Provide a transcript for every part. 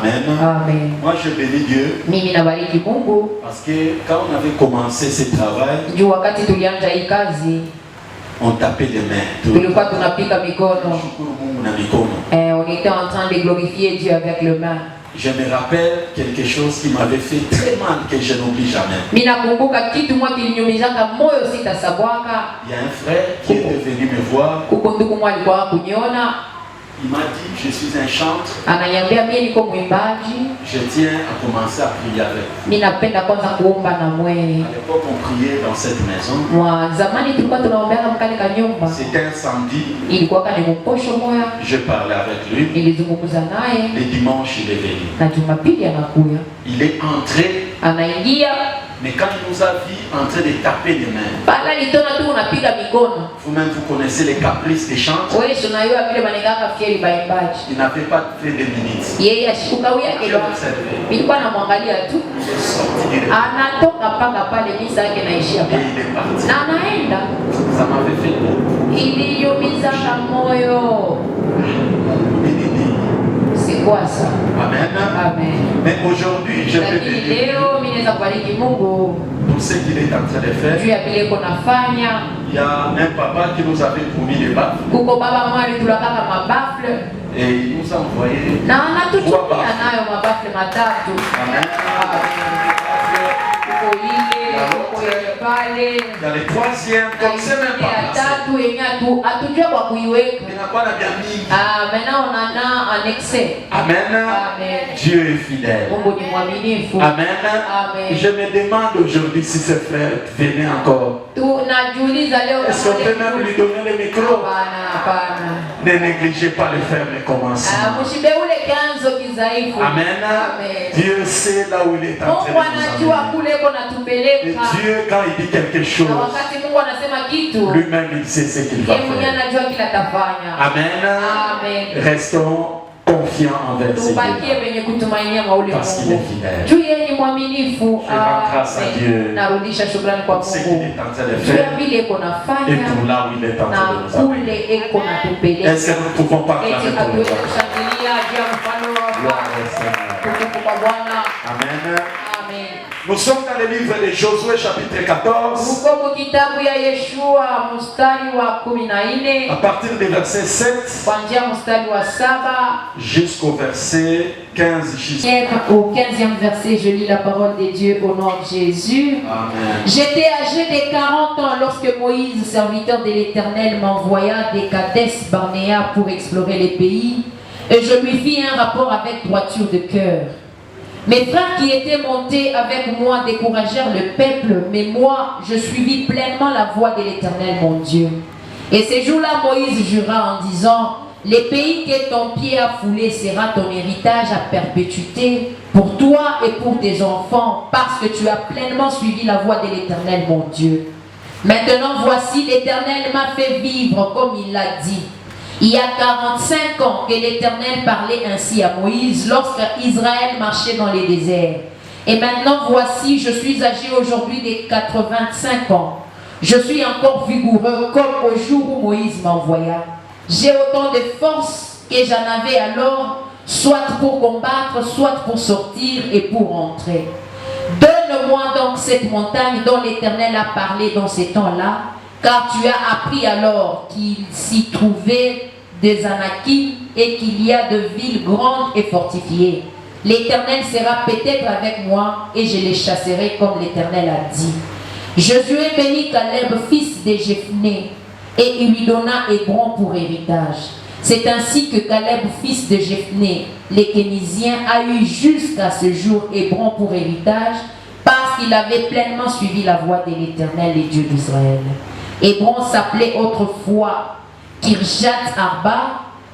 Amen. Amen. Moi je bénis Dieu. Mimi nabariki Mungu. Parce que quand on avait commencé ce travail, Juu wakati tulianza hii kazi, on tapait les mains. tulikuwa tunapiga mikono. Shukuru Mungu na mikono. On était en train de glorifier Dieu avec le main. Je me rappelle quelque chose qui m'avait fait très mal que je n'oublie jamais. Mimi nakumbuka kitu moja kilinyumizaka moyo sitasabwaka. Il y a un frère qui était venu me voir. Kuko ndugu mmoja alikuwa kuniona. Il m'a dit, je suis un chanteur. Ananiambia mimi niko mwimbaji. Je tiens à commencer à prier avec. Mimi napenda kwanza kuomba na mwewe. À l'époque, on priait dans cette maison. Mwa zamani tulikuwa tunaombea mkale ka nyumba. C'était un samedi. Ilikuwa kani mposho moya. Je parlais avec lui. Nilizungumza naye. Le dimanche, il est venu. Na Jumapili anakuya. Il est entré. Anaingia. Mais quand il nous a vu en train de taper les mains, Pala litona tu unapiga mikono. vous-même vous connaissez les caprices des chants. Wewe tunayua vile manengaka fieri baimbaji. Il n'avait pas fait de minutes. Yeye ashikukawia Je kilo. l'observais. Nilikuwa namwangalia tu. Il est sorti du Anatoka paka pale misa yake naishia et pale. il est parti. Na anaenda. Ça m'avait fait mal. Iliyumiza moyo. C'est quoi ça? Amen. Amen. Mais aujourd'hui, je peux te Lakini dire, leo mimi naweza kubariki Mungu pour ce qu'il est en train de faire, juu ya vile iko nafanya. il y a un papa qui nous avait promis des baffes Kuko baba mmoja tulakaka mabafle et il nous a envoyé. na anatutumia nayo mabafle matatu. Amen. Kuko ile, kuko ile pale. Il y a le troisième, comme c'est même pas Ya passé. tatu yenye hatujua kwa kuiweka. Il n'a pas la bien mis. Maintenant on en a annexé. Amen. Amen. Dieu est fidèle. Mungu ni mwaminifu. Amen. Amen. Je me demande aujourd'hui si ce frère venait encore. Tunajiuliza leo Est-ce qu'on peut même lui donner le micro? Hapana, hapana. Ne négligez pas de faire les commencements. Mshibe ule kanzo kizaifu. Amen. Amen. Dieu sait là où il est en train Mungu de anajua nous amener. kule iko Et natupeleka. Dieu, quand il dit quelque chose, Na wakati Mungu anasema kitu, lui-même, il sait ce qu'il va yeye mwenyewe faire. anajua kila tafanya. Amen. Amen. Restons confiants envers ce Tubakie Dieu. wenye kutumainia maule Parce qu'il est Mungu. fidèle. Juu yeye ni mwaminifu. Je rends grâce à Dieu. Narudisha shukrani kwa Pour ce qu'il Mungu. est en train de Juu ya faire vile iko et nafanya pour là où il est en na train de nous amener. kule iko natupeleka. Est-ce que nous pouvons pas Eti acclamer pour le hatuwezi Lord? kushangilia juu ya mfano wa Gloire Bwana. au Seigneur. Tukufu kwa Bwana. Amen. Amen. Nous sommes dans le livre de Josué chapitre 14, Uko mu kitabu ya Yeshua mstari wa 14 à partir du verset 7 kuanzia mstari wa 7 jusqu'au verset 15. au 15e verset. Je lis la parole de Dieu au nom de Jésus. Amen. J'étais âgé de 40 ans lorsque Moïse, serviteur de l'Éternel, m'envoya des Kadès Barnéa pour explorer les pays, et je lui fis un rapport avec droiture de cœur. Mes frères qui étaient montés avec moi découragèrent le peuple, mais moi, je suivis pleinement la voie de l'Éternel, mon Dieu. Et ces jours-là, Moïse jura en disant, les pays que ton pied a foulés sera ton héritage à perpétuité pour toi et pour tes enfants, parce que tu as pleinement suivi la voie de l'Éternel, mon Dieu. Maintenant, voici, l'Éternel m'a fait vivre comme il l'a dit. Il y a 45 ans que l'Éternel parlait ainsi à Moïse lorsque Israël marchait dans les déserts. Et maintenant, voici, je suis âgé aujourd'hui de 85 ans. Je suis encore vigoureux comme au jour où Moïse m'envoya. J'ai autant de force que j'en avais alors, soit pour combattre, soit pour sortir et pour entrer. Donne-moi donc cette montagne dont l'Éternel a parlé dans ces temps-là, car tu as appris alors qu'il s'y trouvait des Anakim et qu'il y a de villes grandes et fortifiées. L'Éternel sera peut-être avec moi et je les chasserai comme l'Éternel a dit. Josué bénit Caleb, fils de Jephné, et il lui donna Hébron pour héritage. C'est ainsi que Caleb, fils de Jephné, les Kénisiens, a eu jusqu'à ce jour Hébron pour héritage, parce qu'il avait pleinement suivi la voie de l'Éternel, les dieux d'Israël. Hébron s'appelait autrefois Kirjat Arba.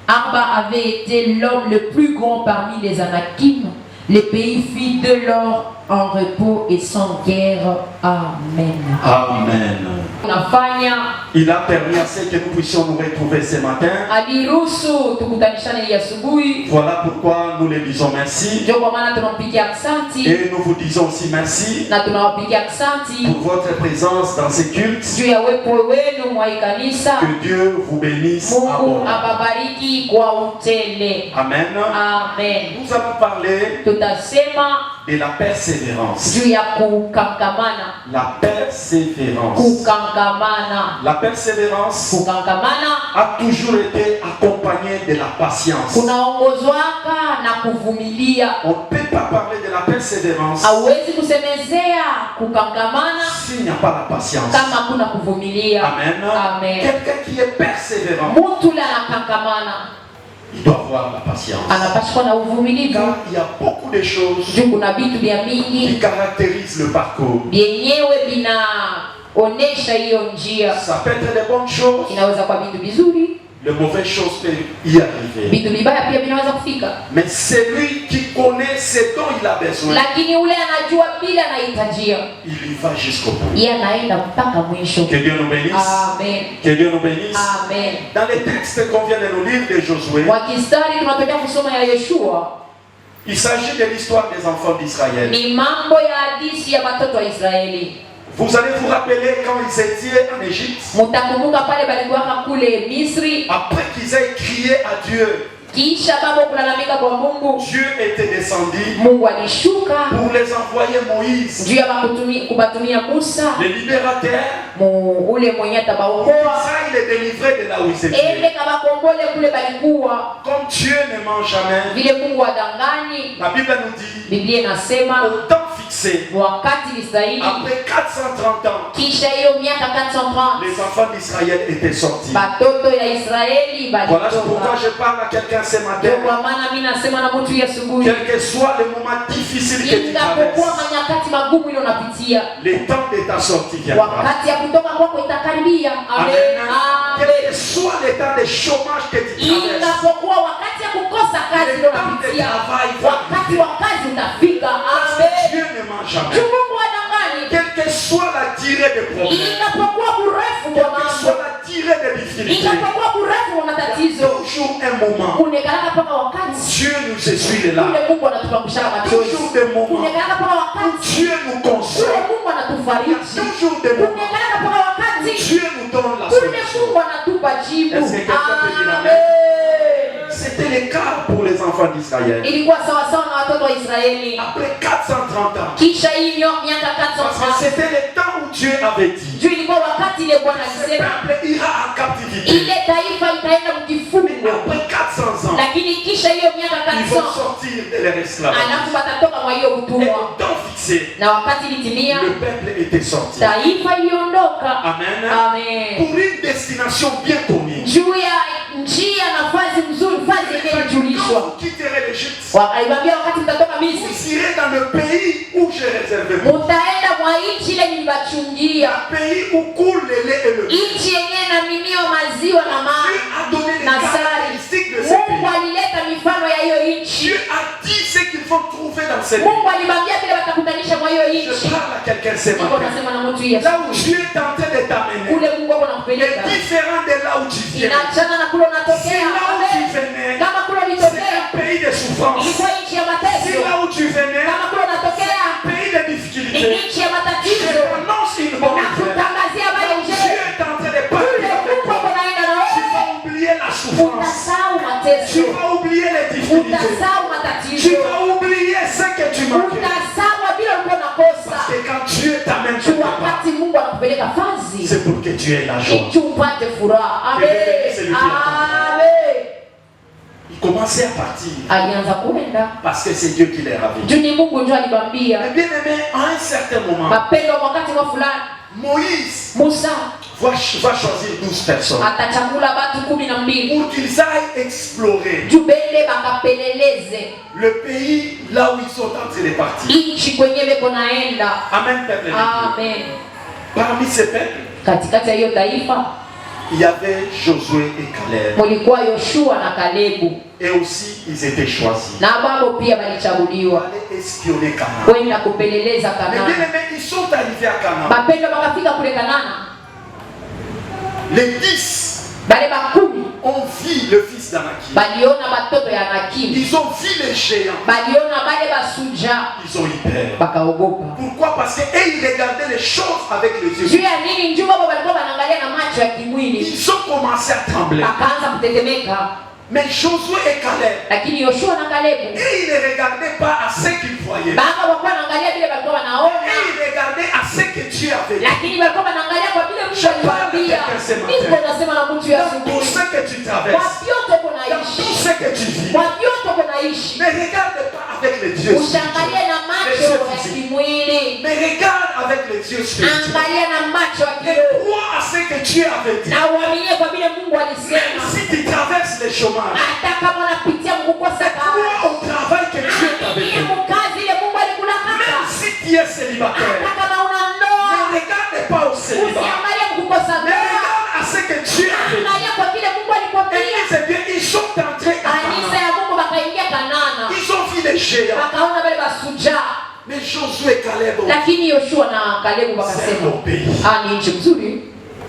Arba avait été l'homme le plus grand parmi les Anakim. Le pays fit de l'or en repos et sans guerre. Amen. Amen. Unafanya Il a permis à ce que nous puissions nous retrouver ce matin. aliruhusu tukutanishane hii asubuhi. Voilà pourquoi nous les disons merci. Ndio kwa maana tunampigia aksanti Et nous vous disons aussi merci na tunawapigia aksanti pour votre présence dans ces cultes. juu ya uwepo wenu mwa hii kanisa. Que Dieu vous bénisse Mungu abondamment. ababariki kwa utele. Amen. Amen. Nous allons parler Tutasema de la persévérance. juu ya kukangamana. La persévérance. Kukangamana. La persévérance Kukangamana a toujours été accompagnée de la patience. kunaongozwaka na kuvumilia. On ne peut pas parler de la persévérance Hauwezi kusemezea kukangamana s'il n'y a pas la patience. kama hakuna kuvumilia. Amen. Amen. Quelqu'un qui est persévérant, Mtu ule anakangamana il doit avoir la patience. anapaswa na uvumilivu. Car il y a beaucoup de choses Juu kuna vitu vya qui mingi caractérisent le parcours. vyenyewe vinaonesha hiyo njia. Ça peut être des bonnes choses, Inaweza kwa vitu vizuri, les mauvaises choses peuvent y arriver. vitu vibaya pia vinaweza kufika, Mais celui qui connaît ce dont il a besoin, lakini ule anajua bila anahitajia, il y va jusqu'au bout. yeye anaenda mpaka mwisho. Que Dieu nous bénisse. Amen. Que Dieu nous bénisse. Amen. Dans les textes qu'on vient de nous lire de Josué, Kwa kistari tunatokea kusoma ya Yoshua, il s'agit de l'histoire des enfants d'Israël. ni mambo ya hadithi ya watoto wa Israeli. Vous allez vous rappeler quand ils étaient en Égypte, Mutakumbuka pale balikuwaka kule Misri, après qu'ils aient crié à Dieu, kisha baba kulalamika kwa Mungu, Dieu était descendu Mungu alishuka pour les envoyer Moïse, juu ya kubatumia Musa, le libérateur. ule mwenye atabaokoa Ça, il est délivré de là où ils étaient. ende kabakombole kule balikuwa. Comme Dieu ne ment jamais, Vile Mungu adangani, la Bible nous dit, Biblia inasema au temps fixé, wakati Israeli après 430 ans, kisha hiyo miaka 430 les enfants d'Israël étaient sortis. batoto ya Israeli Voilà pourquoi balitoka. je parle à quelqu'un ce Ndio matin. kwa maana mimi nasema na mtu ya asubuhi, Quel que soit le moment difficile que tu itapokuwa traverses, manyakati magumu ile unapitia, le temps de ta sortie viendra. wakati ya kutoka kwako itakaribia. Amen. Amen. Quel que soit le temps de chômage que tu traverses, Inapokuwa wakati ya kukosa kazi ndio unapitia, wakati wa kazi utafika. parce que Amen. Dieu ne ment jamais. Mungu adangani, Quelle que soit la durée des problèmes, inapokuwa kurefu quelle kwa que mambo, soit la durée des difficultés, inapokuwa kurefu kwa matatizo, toujours un moment, unekalaka mpaka wakati Dieu nous essuie là. ule Mungu anatupangushia machozi, Toujours des moments unekalaka mpaka où wakati Dieu nous ule console. Mungu anatufariji, Toujours des moments unekalaka mpaka où wakati Dieu nous donne la ule solution. Mungu anatupa jibu. Est-ce que quelqu'un peut dire amen? Amen. C'était le cas pour les enfants d'Israël. Ilikuwa sawasawa na watoto wa Israeli Après 430 ans, kisha hii miaka parce que 430, c'était le temps où Dieu avait dit, juu ilikuwa wakati ile Bwana ce alisema peuple ira en captivité. ile taifa itaenda Mais mkifungo, après 400 ans, lakini kisha hiyo miaka ils vont 400 sortir de leur esclavage. alafu watatoka kwa hiyo Et utumwa, au temps fixé, na wakati ilitimia le peuple était sorti. taifa iliondoka. Amen. Amen. Pour une destination bien connue. Juu ya njia nafasi nzuri, fasi Quand inayojulishwa, vous quitterez l'Égypte, wakalibambia wakati mtatoka Misri vous irez dans le pays où j'ai réservé pour vous. mutaenda mwa nchi ile nilibachungia, Un pays où coule le lait et le miel. nchi yenyewe na mimio maziwa na Dieu maji a donné les na sari. caractéristiques de ce Mungu pays. alileta mifano ya hiyo nchi. Dieu a dit ce qu'il faut trouver dans ce pays. Mungu alibambia vile watakutanisha mwa hiyo Je nchi. parle à quelqu'un ce Niko matin. nasema na mtu Yesu, Là où Dieu est en train de t'amener kule Mungu wako est nakupeleka différent de là où tu viens. inaachana na kule Si unatokea. là où tu Amen. venais, Kama kule c'est ulitokea un pays de souffrance. ilikuwa nchi ya Si mateso, là où tu venais, kama kule unatokea un pays de ni difficultés. nchi ya Je matatizo, prononce une bonne na nouvelle. kutangazia habari Dieu njema. est en train de Kule parler avec Mungu wako toi. naenda na Tu wewe, vas oublier la souffrance. utasahau Tu mateso, vas oublier les difficultés. utasahau Tu matatizo, vas oublier ce que tu manquais. utasahau vile ulikuwa unakosa. Parce que quand Dieu t'amène Juu quelque part, wakati Mungu anakupeleka fazi c'est pour que tu aies la joie. ili upate furaha. Que Amen. Dieu bénisse celui qui Amen. Il commençait à partir Alianza kuenda parce que c'est Dieu qui les ravit. juu ni Mungu ndio alibambia. Mais bien aimé, à un certain moment, Mapendo wakati wa fulani Moïse Musa va choisir 12 personnes atachagula watu 12 pour qu'ils aillent explorer juu bende bakapeleleze le pays là où ils sont en train de partir. nchi kwenye beko naenda. Amen, peuple. Amen. Parmi ces peuples, Katikati ya hiyo taifa il y avait Josué et Caleb. mulikuwa Yoshua na Kalebu, Et aussi, ils étaient choisis. na babo pia Pour walichaguliwa aller espionner Canaan. kwenda kupeleleza Mais bien Kanani. aimés, ils sont arrivés à Canaan. Bapendwa, bakafika kule Kanana, Les 10 bale bakumi ont vu le fils d'Anakim. baliona batoto ya Anakim, Ils ont vu les géants. baliona bale basuja, Ils ont eu peur. bakaogopa. Pourquoi? Parce qu'ils regardaient les choses avec les yeux. Juu ya nini? Njoo babo walikuwa wanaangalia na macho ya kimwili, Ils ont commencé à trembler. bakaanza kutetemeka. Mais Josué et Caleb, Lakini Yoshua na Kalebu et ils ne regardaient pas à ce qu'ils voyaient. baba walikuwa wanaangalia vile walikuwa Et wanaona, ils regardaient à ce que Dieu avait dit. lakini walikuwa wanaangalia kwa vile Mungu Je parle de aliwaambia. quelqu'un ce matin. Niko nasema na mtu ya Dans tout asubuhi, ce que tu kwa traverses, vyote dans tout kunaishi, ce que tu vis, kwa vyote kunaishi, ne regarde pas avec les yeux ushangalie spirituels. na macho ya kimwili, Mais regarde avec les yeux spirituels. angalia na macho ya Et kiroho, crois à ce que Dieu avait dit. na uaminie kwa vile Mungu Même alisema. si tu traverses les chômages, Hata kama unapitia mkukosa kazi, crois au travail que Dieu t'avait aminie fait. mkazi ile Mungu alikulaka. Même si tu es célibataire, Hata kama una ndoa, ne regarde pas au célibat. usiangalie mkukosa Mais ndoa, regarde à ce que Dieu avait dit. angalia kwa vile Mungu alikwambia. Église, eh bien, ils sont entrés à Kanisa Canaan. ya Mungu bakaingia Kanana, Ils ont vu les géants. bakaona wale basuja. Mais Josué et Caleb ont dit, Lakini Yoshua na Kalebu c'est un wakasema, bon pays. ni nchi mzuri,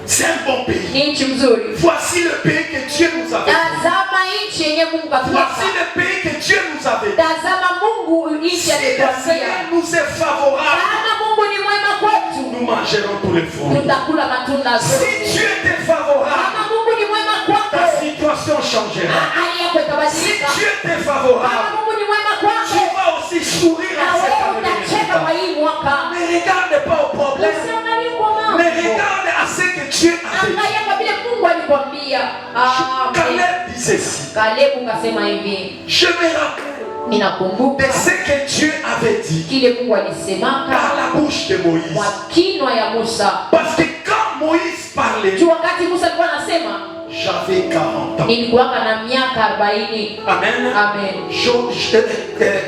C'est un bon pays. ni nchi mzuri. Voici le pays que Dieu nous avait donné. Tazama nchi yenye Mungu Voici katupa. le pays que Dieu nous avait donné. Tazama Mungu nchi Si le alituambia. Seigneur nous est favorable, Kama Mungu ni mwema kwetu, nous mangerons tous les fruits. tutakula matunda Si zote. Dieu était favorable, Kama Mungu ni mwema ta kwako, situation changera. hali yako Si itabadilika. Dieu était Kama favorable, Mungu ni mwema tu kwako, vas aussi sourire na à cette wewe année utacheka kwa 2024. hii mwaka. Ne regarde pas au problème, Usiangalie kwa mambo, mais regarde à ce que Dieu avait dit. angalia kwa vile Mungu alikwambia. Amen. Caleb dit ceci. Kalebu kasema hivi, Je me rappelle ninakumbuka de ce que Dieu avait dit kile Mungu par alisemaka la bouche de Moïse. kwa kinywa ya Musa. Parce que quand Moïse parlait, Tu wakati Musa alikuwa anasema, j'avais 40 ans. nilikuwaka na miaka 40. Amen. Amen.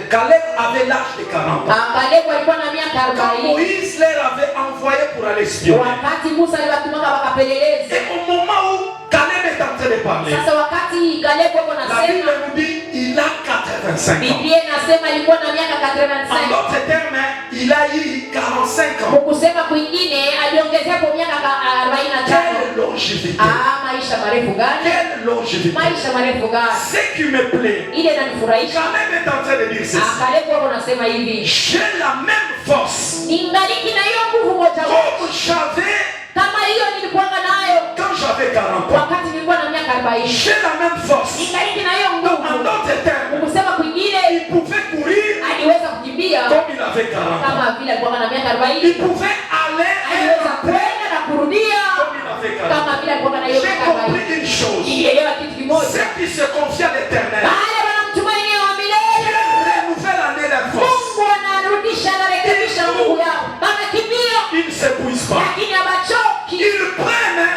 Caleb avait l'âge de 40 ans. Kalebu alikuwa na miaka Quand 40 Moïse les avait envoyés pour aller espionner. wakati Musa aliwatumaka wakapeleleze. Et au moment où Caleb est en train de parler, Sasa wakati Kalebu ako la Bible nasema, nous dit il a 85 ans. Biblia inasema alikuwa na miaka En 85. d'autres termes, il a eu 45 ans. Mukusema kwingine aliongezea kwa miaka 45. Quelle longévité! Maisha marefu gani? Quelle longévité! Maisha marefu gani? Ce qui me plaît, Ile inanifurahisha. Caleb est en train de dire ceci. Kalebu ako nasema hivi, J'ai la même force ningaliki na hiyo nguvu moja comme j'avais kama hiyo nilikuwa nayo quand j'avais 40 ans. wakati nilikuwa na miaka 40. J'ai la même force. Ningaliki na hiyo Donc, en nguvu. d'autres termes, Kusema kwingine, il pouvait courir aliweza kukimbia comme il avait 40 ans. kama vile alikuwa na miaka Il 40. pouvait aller et Aliweza rentrer kwenda na kurudia comme il avait 40 ans. kama vile alikuwa na hiyo J'ai miaka compris 40. une chose. Nilielewa kitu kimoja. Ceux qui se confient à l'éternel, Wale wanamtumainia wa milele, Dieu renouvelle l'année leur force. Mungu anarudisha anarekebisha nguvu yao. Wanakimbia Ils ne s'épuisent pas. lakini hawachoki. Ils prennent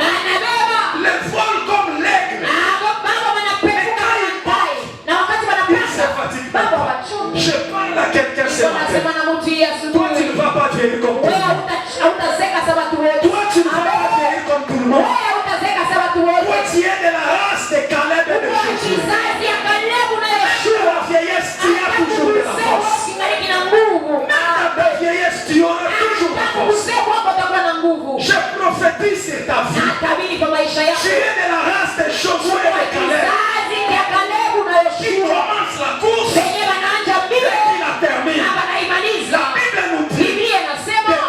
Wanabeba le vol comme l'aigle. baba wanapevuka tai. Na wakati Ils ne se wanapanda fatiguent baba pas. wachoki. Je parle à quelqu'un ce Wanasema matin. na mtu hii Toi, tu asubuhi, ne vas pas vieillir comme tout le wewe monde. hautaseka sawa watu wote. Toi, tu ne vas pas vieillir comme tout le monde. Wewe hautaseka sawa watu Toi, wote. tu es de la race de Caleb et de Kwa Josué. kizazi ya Kalebu na Dans Yoshua. la vieillesse, tu as toujours de la force. Kingaliki na nguvu. Dans ta vieillesse, tu auras toujours la force. Uzee wako utakuwa na nguvu. Je prophétise sur ta vie. Natabiri kwa maisha yako. Tu es de la race de Josué et de Caleb. Kizazi ya Kalebu na Qui Yoshua. commence la course Wenye wanaanza et mbio qui la termine. na wanaimaliza. La Bible nous dit Biblia inasema que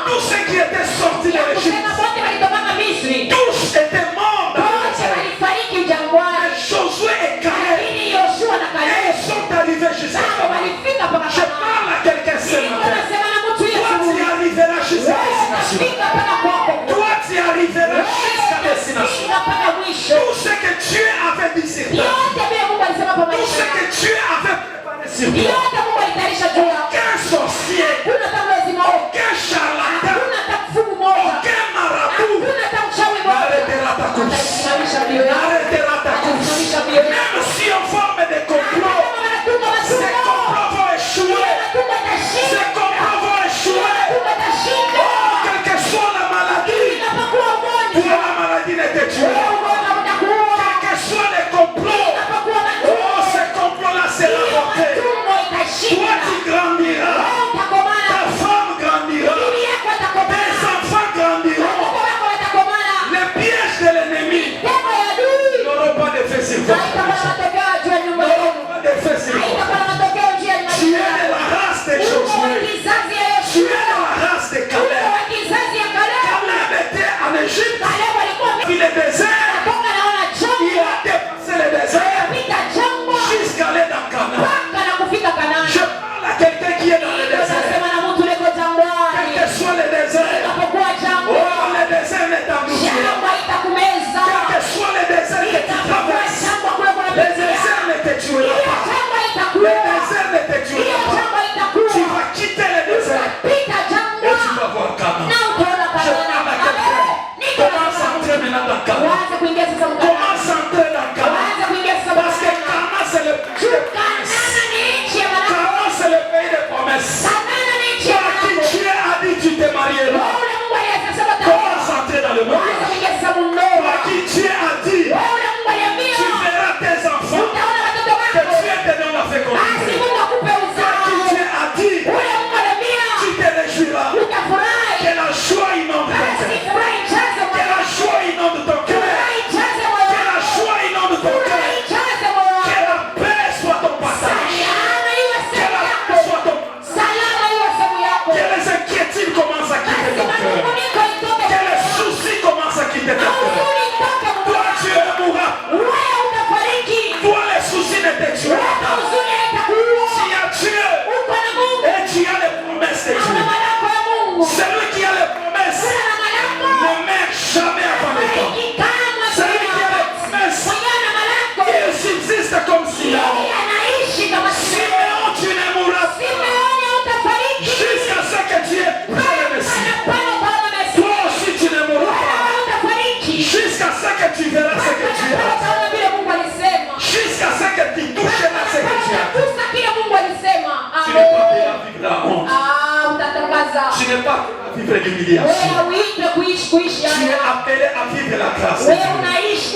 Tu n'es pas à vivre l'humiliation. wewe hauitwi kuishi Tu es appelé à vivre la grâce. wewe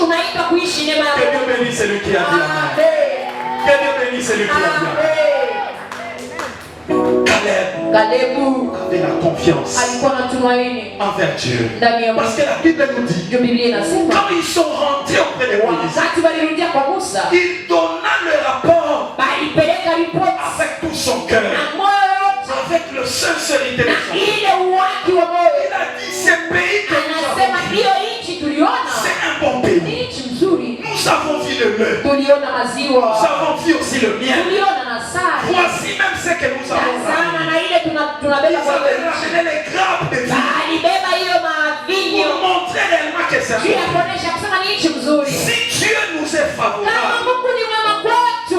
unaitwa kuishi neema ya Que Dieu Mungu. bénisse celui qui a dit Amen. Amen. Que Dieu bénisse celui qui a dit Amen. Caleb Kalebu avait la confiance alikuwa na tumaini envers Dieu. ndani ya Parce Mungu. que la Bible nous dit, Ndio Biblia inasema quand ils sont rentrés auprès de Moïse, wakati walirudia kwa Musa il donna le rapport balipeleka ripoti avec tout son cœur, na moyo wote avec le sincérité de na son cœur. ile uwaki wa moyo. Il a dit, ce pays que nous Anasema avons vu, hiyo nchi tuliona c'est un bon pays. ni nchi nzuri, Nous avons vu le lait. tuliona Nous maziwa, avons vu aussi le miel. tuliona na sari. Voici même ce que nous avons Tazama ramené. na ile tunabeba Ils kwa avaient hiyo nchi. ramené les grappes de vie Alibeba hiyo mavinyo pour montrer réellement que c'est un juu ya bon kuonesha kusema ni nchi mzuri. pays. Si Dieu nous est Kama favorable, Mungu ni mwema kwetu,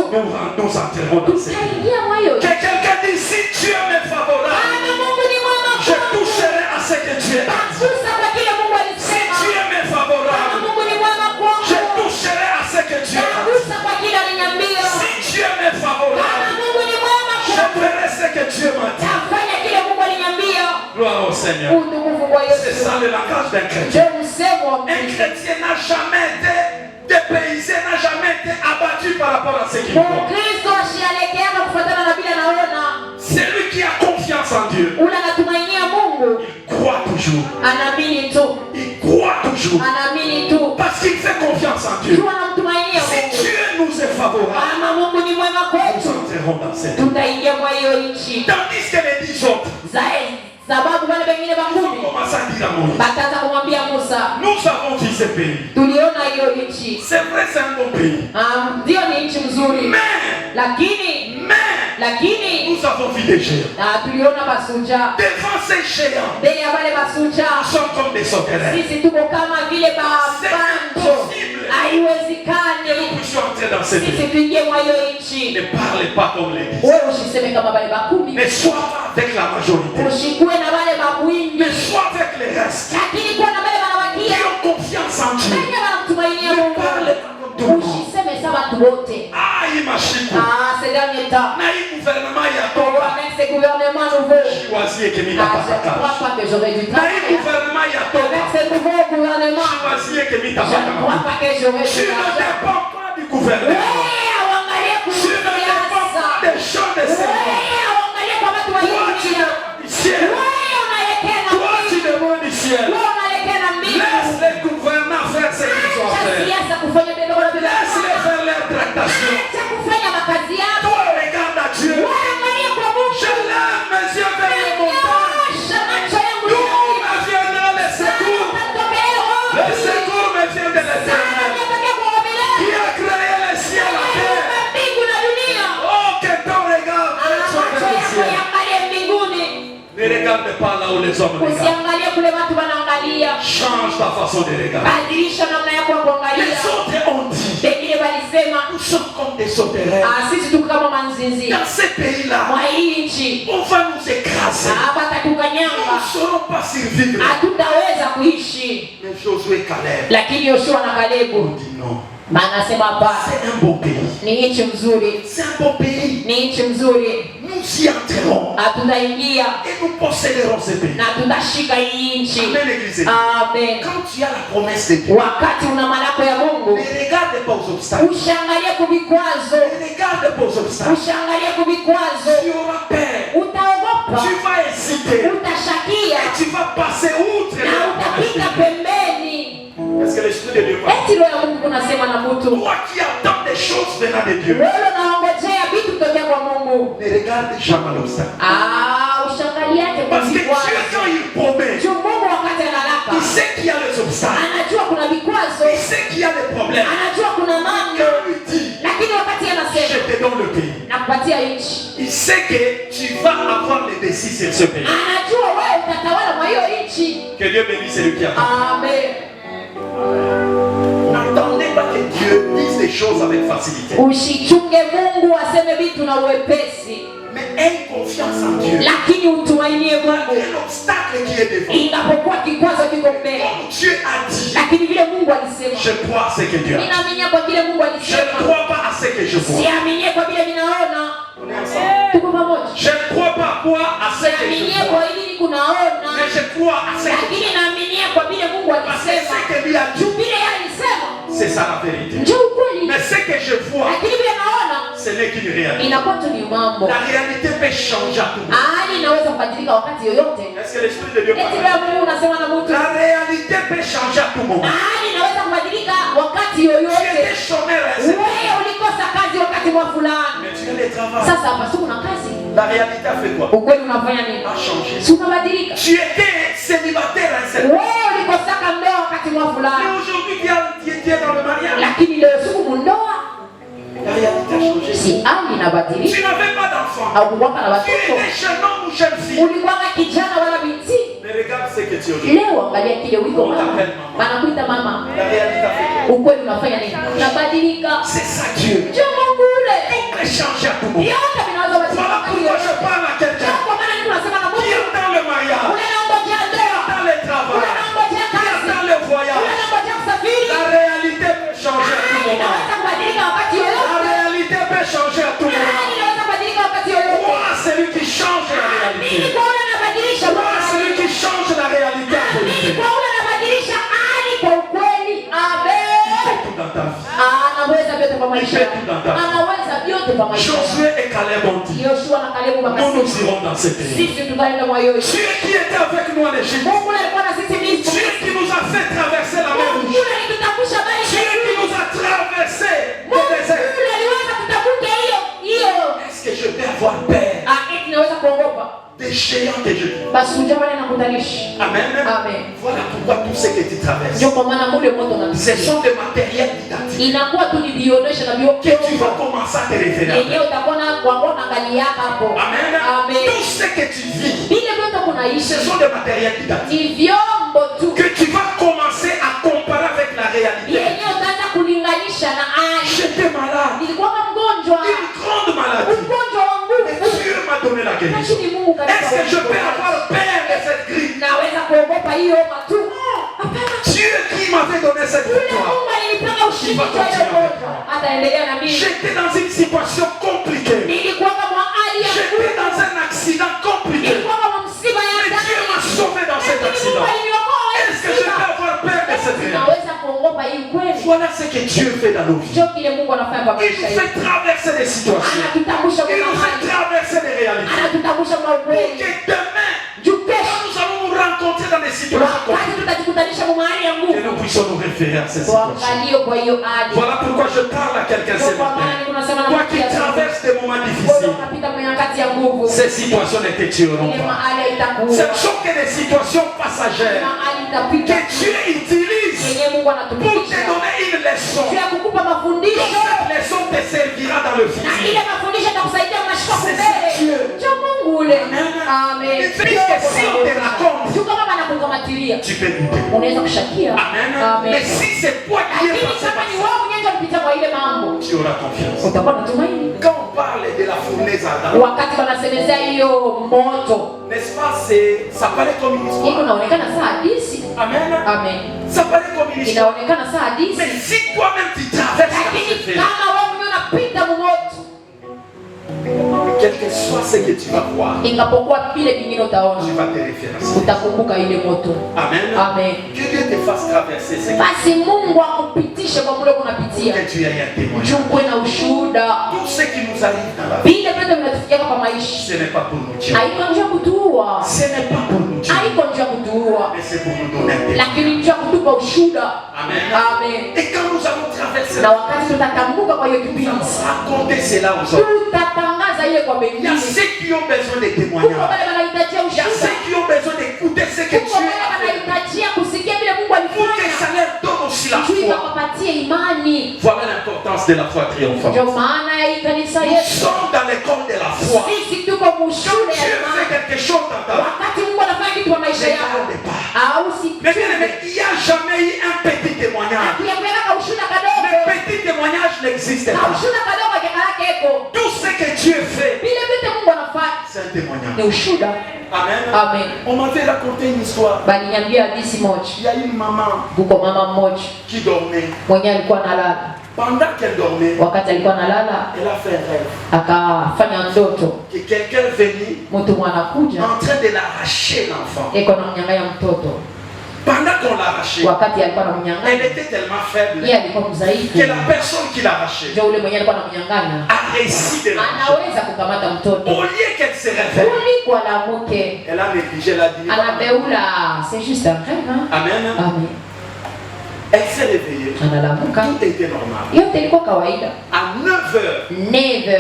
nous entrerons dans cette vie. tutaingia mwa hiyo Que nchi. quelqu'un dise, si Dieu m'est favorable, Kama Mungu ni mwema je kwetu, toucherai à ce que Dieu a dit. tagusa kwa kile Mungu Si alisema. Dieu m'est Kama favorable, Mungu ni mwema je kwangu, toucherai à ce que Dieu a dit. tagusa kwa kile aliniambia. Si Dieu m'est Kama favorable, Mungu ni mwema je kwangu, ferai ce que Dieu m'a dit. tafanya kile Mungu aliniambia. Gloire au Seigneur. Utukufu kwa C'est Yesu. ça le langage d'un chrétien. Ndio msemo wa Un Mkristo. chrétien n'a jamais été dépaysé, n'a jamais été abattu par rapport à ce qu'il voit. Mkristo asielekeana kufuatana na bila naona. Celui qui a confiance en Dieu, Ule anatumainia Mungu, il croit toujours. anaamini tu. Il croit toujours. Anaamini tu. Parce qu'il fait confiance en Dieu. Tu anamtumainia Si Mungu. Dieu nous est favorable, Kama Mungu ni mwema nous kwetu, entrerons dans cette vie. tutaingia kwa hiyo nchi. Tandis que les 10 autres Sababu wale wengine ont bakumi commencé à dire à Moïse, bakaanza kumwambia Musa, nous avons vu ce pays. tuliona hiyo nchi. C'est vrai, c'est un bon pays. Ndio ni nchi mzuri, Mais lakini nous avons vu des géants. na tuliona masuja Devant ces géants, mbele ya wale masuja. nous sommes comme des sauterelles. Sisi tuko kama vile babanjo, haiwezekani Nous puissions entrer dans cette sisi vie. tuingie mwa hiyo nchi. Ne parlez pas comme les 10. Wewe usiseme kama wale bakumi, Ne sois pas avec la majorité. usikue na wale mabwingi, Mais sois avec les restes lakini kuwa na wale qui wanawakia ont confiance en Dieu. wenye wanamtumainia Ne Mungu. parlez pas comme tout le monde. Usiseme sa watu wote. Aïe, ma chico. Ces derniers temps, Naï gouvernement, il y a pour toi. avec ces gouvernements nouveaux, Choisis et que mis je la ne crois patate. pas que j'aurai du Naï travail. gouvernement, il y a Avec toi. ces nouveaux gouvernements, Choisis et que mis ta je ne crois patate. pas que j'aurai Tu du ne argent. dépends pas du gouvernement. Uangalie Tu ne dépends kusiasa. pas des gens de ce monde. Uangalie kwa watu wa Toi, tu nchi. demandes du ciel. Unaelekea na Toi, tu mbingu. demandes du ciel. Unaelekea na mbingu. Laisse les gouvernants faire ce qu'ils ont Acha fait. siasa kufanya mambo ya Laisse-les binadamu. faire leurs tractations. Acha kufanya makazi yao. Toi, regarde à Dieu. Uangalie kwa Mungu. Je lève mes yeux vers les montagnes. Nyosha macho yangu D'où juu. me viendra le secours? Le secours me vient de l'Éternel qui a créé le ciel et la terre. Oh, que ton regard soit vers le ciel. Ne regarde pas là où les hommes regardent. Usiangalie kule watu wanaangalia. Change ta façon de regarder. Badilisha namna yako ya Les kuangalia. autres ont dit, Wengine walisema nous sommes comme des sauterelles. sisi tuko kama manzinzi. Dans ces pays-là, Mwa hii nchi on va nous écraser. hapa Nous tatukanyanga. ne saurons pas survivre. Hatutaweza kuishi. Mais Josué et Caleb Lakini Yoshua na ont Kalebu dit non. anasema hapana, C'est un beau pays. ni nchi mzuri, C'est un beau pays. ni nchi mzuri, Nous y entrerons hatutaingia et nous posséderons ce pays. na tutashika hii nchi. Amen, l'église. Amen. Quand tu as la promesse de Dieu, Wakati una malako ya Mungu, ne regarde pas aux obstacles. ushangalie kuvikwazo, Ne regarde pas aux obstacles. ushangalie kuvikwazo, Tu auras peur. utaogopa, Tu vas hésiter. utashakia Et tu vas passer outre na la promesse de utapita Dieu. pembeni. Est-ce que l'Esprit de Dieu parle? Eti roho ya Mungu kunasema na mtu, Toi qui attends des choses venant de Dieu, wewe unaongojea vitu kutokea kwa Mungu, ne regarde jamais l'obstacle. ushangaliake kwa Parce que Dieu, vikwazo. quand il promet, Juu Mungu wakati analapa, il sait qu'il y a les obstacles. anajua kuna vikwazo, Il sait qu'il y a des problèmes. anajua kuna mambo, Quand il dit, lakini wakati anasema je te donne le pays, nakupatia nchi, il sait que tu vas avoir les décis sur ce pays. anajua wewe utatawala kwa hiyo nchi. Que Dieu bénisse celui qui attend. Amen. N'attendez pas que Dieu dise des choses avec facilité. Usichunge Mungu aseme vitu na uwepesi, Mais aie confiance en Dieu. lakini utumainie Mungu. Malgré l'obstacle qui est devant. Inapokuwa kikwazo kiko mbele, Comme Dieu a dit, lakini vile Mungu alisema, je crois à ce que Dieu a dit. ninaaminia kwa vile Mungu Je ne alisema, crois pas à ce que je vois. siaminie kwa vile ninaona. On est ensemble. Tuko pamoja, Je ne crois pas quoi à ce que je siaminie vois. kwa hili kunaona, mais je crois à ce lakini naaminia kwa vile Mungu parce que alisema. ce que lui a dit, Vile yeye alisema c'est ça la vérité. ndio ukweli. Mais ce que je vois, Lakini vile naona ce n'est qu'une réalité. inakuwa tu ni mambo. La réalité peut changer à tout moment. Hali inaweza kubadilika wakati yoyote. Est-ce que l'Esprit de Dieu Eti parle? leo Mungu unasema na mtu. La réalité peut changer à tout moment. Hali inaweza kubadilika wakati Tu yoyote. étais chômeur à ce moment. Wewe ulikosa kazi wakati mwa fulani. Mais tu allais travailler. Sasa hapa siku na kazi. La réalité a fait quoi? Ukweli unafanya nini? A changé. Si unabadilika. Tu étais célibataire à ce moment. Wewe ulikosaka ndoa wakati mwa Mais fulani. aujourd'hui, tu es dans le mariage. Lakini leo siku mundoa La réalité a changé. si hali inabadilika. Tu n'avais pas d'enfant. Au kuwaka na Tu watoto. étais jeune homme ou jeune fille. Ulikuwa kijana wala binti. Mais regarde ce que tu es aujourd'hui. Leo angalia kile uliko mama. Wanakuita mama. La réalité a fait quoi? Ukweli unafanya nini? Unabadilika. C'est ça Dieu. Ndio Mungu ule. Tout peut changer à tout moment. Yote vinaweza Voilà kubadilika. pourquoi je parle à quelqu'un Kwa maana nini unasema na qui Mungu? est dans le mariage, Ule naongojea ndoa. dans le Ule travail, naongojea qui est kazi. dans le Ule voyage. naongojea kusafiri. La réalité peut changer à tout moment. Inaweza kubadilika wakati La yoyote. réalité peut changer à tout moment. Inaweza kubadilika wakati yoyote. Moi, celui qui change la Mimi réalité. kwa ule anabadilisha Moi, celui qui change la réalité en Mimi politique. kwa ule anabadilisha hali kwa ukweli. Il Amen. fait tout dans ta vie. Anaweza vyote kwa maisha. Il fait tout dans ta vie. Anaweza vyote kwa maisha. Josué et Caleb ont dit, Yoshua na Kalebu nous wakasema irons dans ce pays. sisi tutaenda mwa yote. Dieu qui était avec nous en Égypte. Mungu alikuwa na sisi Misri. Dieu qui nous a fait traverser la mer Mungu Rouge. alitutambusha bali Dieu qui nous a traversé le Mungu désert. aliweza kutafuta hiyo. Est-ce que je peux avoir peur Eti naweza kuogopa. des géants que je dis? Basi ujao wale nakutanishi. Amen. Amen. Voilà pourquoi tout ce que tu traverses, Ndio kwa maana mule moto ce unapitia. sont des matériels didactiques Inakuwa tu ni vionyesho na que tu vio. vas commencer à te référer. Yenyewe utakuwa na kuangalia angalia hapo. Amen. Amen. Tout ce que tu vis, Vile vyote kunaishi ce sont des matériels didactiques ni vyombo tu. que tu vas commencer à comparer avec la réalité. Yenyewe utaanza kulinganisha na hali. J'étais malade, Nilikuwa mgonjwa. une grande maladie. Ugonjwa wa Mais nguvu. Dieu m'a donné la guérison. Lakini Mungu Est-ce que je peux avoir peur de cette grippe? naweza kuogopa hiyo matu? Hapana. Dieu qui m'avait donné cette Yule victoire. Mungu alinipanga ushindi kwa hiyo ugonjwa. Ataendelea na mimi. J'étais dans une situation compliquée. Nilikuwa kama hali ya J'étais dans un accident compliqué. nilikuwa kama msiba ya Mais Dieu m'a ndani. sauvé dans cet Lakini accident. Mungu aliniokoa hiyo Est-ce que je msiba. peux avoir peur de cette réalité? Naweza kuogopa hii kweli. Voilà ce que Dieu fait dans nos vies. Ndio kile Mungu anafanya kwa Il maisha nous yetu. fait traverser des situations. Anatutambusha Il kwa nous fait hali. traverser des réalités. Anatutambusha kwa Pour ukweli. que demain, Juu quand kesho nous allons nous rencontrer dans des situations wakati compliquées, tutajikutanisha kwa mahali ya que nguvu. nous puissions nous référer à ces situations. Tuangalie kwa hiyo hali. Voilà pourquoi je parle à quelqu'un ce Ndio kwa maana matin. tunasema na Toi mtu qui ya traverses des moments Wewe difficiles, unapita kwenye wakati ya nguvu. ces situations ne te tueront Ile pas. mahali haitakuua. Ce ne sont que des situations passagères Mahali itapita. que Dieu utilise Yenye Mungu pour te anatupitisha. donner une leçon. Juu ya kukupa Donc mafundisho. cette leçon te servira dans le Na futur. ile mafundisho itakusaidia mashika C'est mbele. Dieu. Cha Mungu ule. Amen. Amen. Et puisque si on te raconte, Juu kama banakukamatilia. tu peux douter. Unaweza kushakia. Amen. Amen. Mais si c'est toi qui es Lakini passé kama par ni ça, wewe mwenyewe unapita kwa ile mambo, tu auras confiance. utakuwa na tumaini. Quand on parle de la fournaise à Adam, Wakati wanasemezea hiyo moto, n'est-ce pas, ça paraît comme une iko histoire. inaonekana saa hadisi. Amen. Amen. Ça paraît comme une histoire. Inaonekana saa hadisi. Mais si toi-même tu traverses dans Lakini ce fait, kama wewe mwenyewe unapita moto, quel que soit ce que tu vas voir, ingapokuwa vile vingine tu utaona, vas te référencer. utakumbuka ile moto. Amen. Amen. Que Dieu te fasse traverser ce Basi Mungu akupitishe kwa mule kunapitia. que tu aies un témoignage. Juu kuwe na ushuhuda. Tout ce qui nous arrive dans la vie, Vile vyote vinatufikia kwa maisha. ce n'est pas pour nous tuer. Haiko njia ya kutuua. Ce n'est pas pour nous tuer, Haiko njia ya kutuua. mais c'est pour nous donner un témoignage. Lakini njia ya kutupa ushuhuda. Amen. Amen. Et quand nous allons traverser, Na wakati tutatambuka kwa hiyo nous kipindi, allons raconter cela aux autres. tutatangaza ile kwa Il y a wengine. ceux qui ont besoin de Kuko témoignages. wale wanahitajia Il y a ushuhuda. ceux qui ont besoin d'écouter ce que Kuko Dieu wale a fait. wanahitajia kusikia vile Mungu Pour que alifanya. ça leur donne aussi la Juu foi. ikawapatie imani. Voilà l'importance de la foi triomphante. Ndio maana ya hii kanisa Nous yetu. sommes dans l'école de la foi. Sisi tuko mushuhuda ya Dieu fait imani. quelque chose dans ta vie. Wakati Mungu anafanya kitu kwa maisha Ne yako, garde pas. au si Mais bien aimé, il n'y a jamais eu un petit témoignage. kuyakweka ushuhuda Le kadogo. petit témoignage n'existe Na pas. ushuhuda kadogo kekalake eko. Tout ce que Dieu fait, Vile vyote Mungu anafanya c'est un témoignage. ni ushuhuda. Amen. Amen. On m'avait raconté une histoire. Baliniambia hadithi moja. Il y a une maman Kuko mama mmoja qui dormait. mwenye alikuwa analala. Pendant qu'elle dormait, wakati alikuwa analala elle a fait un rêve. akafanya ndoto Que quelqu'un venait mtu mwanakuja en train de l'arracher l'enfant. eko namnyang'anya mtoto. Pendant qu'on l'arrachait, Wakati alikuwa elle anamnyang'anya, était tellement faible yeye alikuwa mdhaifu, que la personne qui l'arrachait ndio ule mwenyewe alikuwa anamnyang'anya a réussi de l'arracher. anaweza kukamata mtoto Au lieu qu'elle se réveille, kuliko alamuke elle a négligé la vie. anabeula. C'est juste un rêve, hein? Amen. Amen. Elle s'est réveillée. Analamuka, Tout était normal. yote ilikuwa kawaida. À 9h, 9h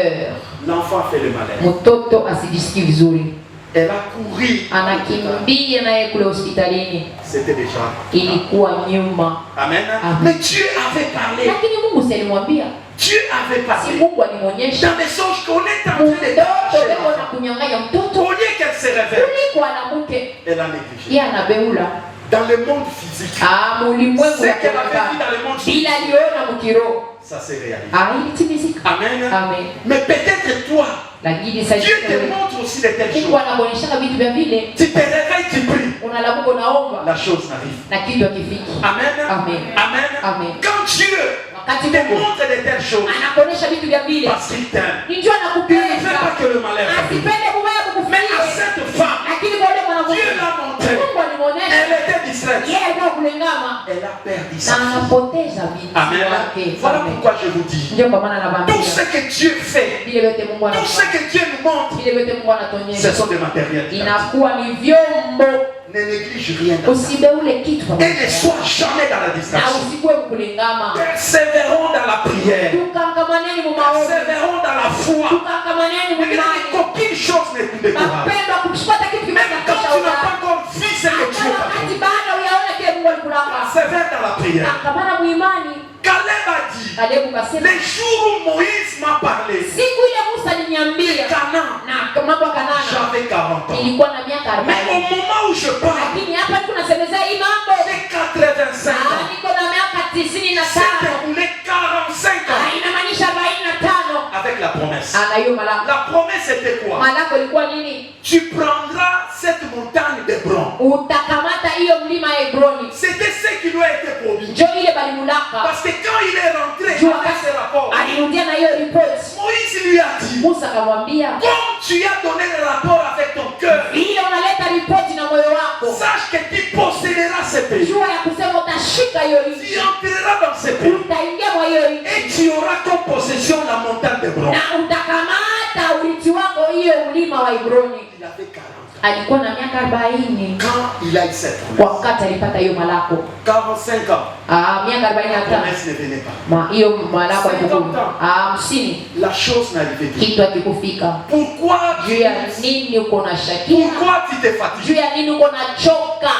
l'enfant a fait le malin. mtoto asijisikie vizuri, Elle a couru. anakimbia naye kule hospitalini, C'était déjà. ilikuwa nyuma. Amen. Amen. Mais Dieu avait parlé. Lakini Mungu si alimwambia, Dieu avait si parlé. Mungu alimwonyesha Dans les songes qu'on est en train de mtoto t'arracher leo na l'enfant. kunyang'anya mtoto Au lieu qu'elle se réveille, kuliko anamuke, elle a négligé. yeye anabeula. Dans le monde physique, Mulimwengu ce ya qu'elle avait vu kuonekana dans le monde physique, bila aliona mkiroho, ça s'est réalisé. ilitimizika. Amen. Amen. Mais peut-être toi, Lakini sasa Dieu te montre aussi de telles Mungu choses. anakuonyesha vitu vya vile, Tu te réveilles, tu pries, unalamuka unaomba la chose n'arrive. na kitu hakifiki. Amen. Amen. Amen. Amen. Quand Dieu Wakati te Mungu montre de telles choses, anakuonyesha vitu vya vile, parce qu'il t'aime, ni njoo il ne anakupenda, veut pas que le malheur t'arrive. asipende kubaya Mais à kukufikia. cette femme, Lakini kwa yule mwanamke Dieu l'a montré. Mungu alimuonyesha Elle était distraite. yeye alikuwa kulengama Elle a perdu na sa vie. anapoteza vitu Amen. vyake. Voilà Amen. pourquoi je vous dis, Ndio kwa maana tout nawaambia ce que Dieu fait, vile vyote Mungu tout ce anafanya, que Dieu nous montre, vile vyote Mungu ce anatuonyesha sont des matériels. inakuwa ni vyombo. Ne néglige rien dans ça. Usibeule kitu kwa Et ne maisha sois jamais dans la na distraction. usikuwe mkulingama. Persévérons dans la prière. Tukangamaneni mu maombi, Persévérons dans la foi. tukangamaneni mu Mais imani. qu'aucune chose ne vous décourage. Mapendo kupata kitu Même quand kimekakisha tu n'as udani. pas encore vu ce que Dieu t'a Wakati fait. bado uyaona kile Mungu alikulanga. Persévère dans la prière. Akamana mu imani. Caleb a dit, Kalebu kasema, les jours où Moïse m'a parlé, siku ile Musa aliniambia Canaan, na mambo ya Kanana j'avais 40 ans. ilikuwa na miaka Mais au 40. moment où je parle, Lakini hapa kuna semeza hii mambo. j'ai 85 ans. Niko na miaka C'est 95. écoulé 45 ans Inamaanisha 45. avec la promesse. Ana hiyo malako. La promesse était quoi? Malako ilikuwa nini? Tu prendras cette montagne d'Hébron. Utakamata hiyo mlima ya Hebroni. C'était ce qui lui a été promis. Ndio ile balimulaka. Parce que quand il est rentré Jua avec ses rapports, alirudia na hiyo report. Moïse lui a dit, Musa akamwambia, comme tu as donné le rapport avec ton cœur, ile unaleta ripoti na moyo wako, sache que tu posséderas ce pays. jua ya kusema utashika hiyo Tu nchi, entreras dans ce pays utaingia kwa hiyo nchi et tu auras comme possession la montagne d'Hébron. na utakamata urithi wako hiyo mlima wa Hebroni. Il avait 40 ans. Alikuwa na miaka 40 Quand il a eu cette promesse, wakati alipata hiyo malako. 45 ans, Miaka la 45 promesse ne venait pas. hiyo malako 50 alikuwa ans. 50, La chose n'arrivait pas. kitu akikufika. Pourquoi Juu ya nini uko na shakia? Pourquoi tu t'es Juu fatigué? ya nini uko na choka?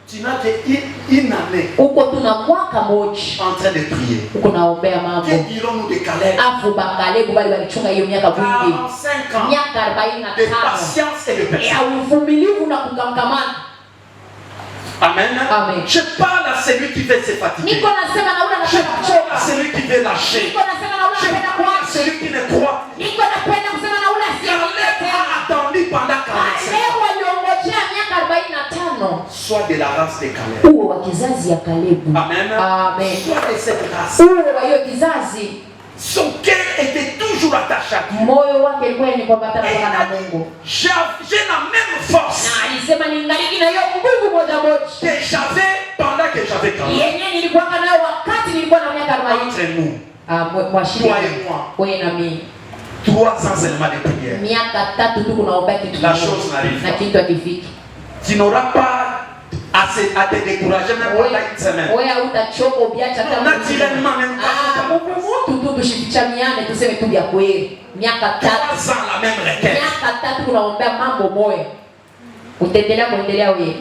Tu n'as qu'une année Uko tuna mwaka moja en train de prier. uko naombea mambo. Que dirons-nous de Caleb? Afu bakalebu bali walichunga hiyo miaka mingi, 45 ans miaka de 45 patience et de ya persévérance. uvumilivu na kukamkamana. Amen. Amen. Je parle à celui qui veut se fatiguer. Niko nasema na ule Je anapenda parle à kuchoka. celui qui veut lâcher. Niko nasema na ule Je anapenda parle à kuacha. celui qui ne croit. Niko napenda kusema na ule Caleb asiyetenda. a attendu pendant 45 Leo ans. waliongojea miaka 45. Sois de la race de Caleb. Uwe wa kizazi ya Kalebu. Amen. Amen. Sois de cette race. Uwe wa hiyo kizazi. Son cœur était toujours attaché à Dieu. Moyo wake ulikuwa ni kuambatana Et il na a dit, Mungu. j'ai la même force Na alisema ningali na hiyo nguvu moja moja. que j'avais pendant que j'avais 40 ans. Yenyewe nilikuwa nayo wakati nilikuwa na miaka 40. Entre nous, Mwashiri toi et moi, wewe na mimi 3 ans seulement de prière. miaka 3 tu kunaombea kitu La kimoja, chose n'arrive na pas. kitu hakifiki. Tu n'auras pas à te décourager même pendant une semaine. Wewe hautachoka ubiacha Non, kama naturellement, même pas. mtu tu tushifichamiane tuseme tu vya kweli. Miaka 3 3 ans la même requête. miaka 3 kunaombea mambo moja. Utaendelea kuendelea wewe.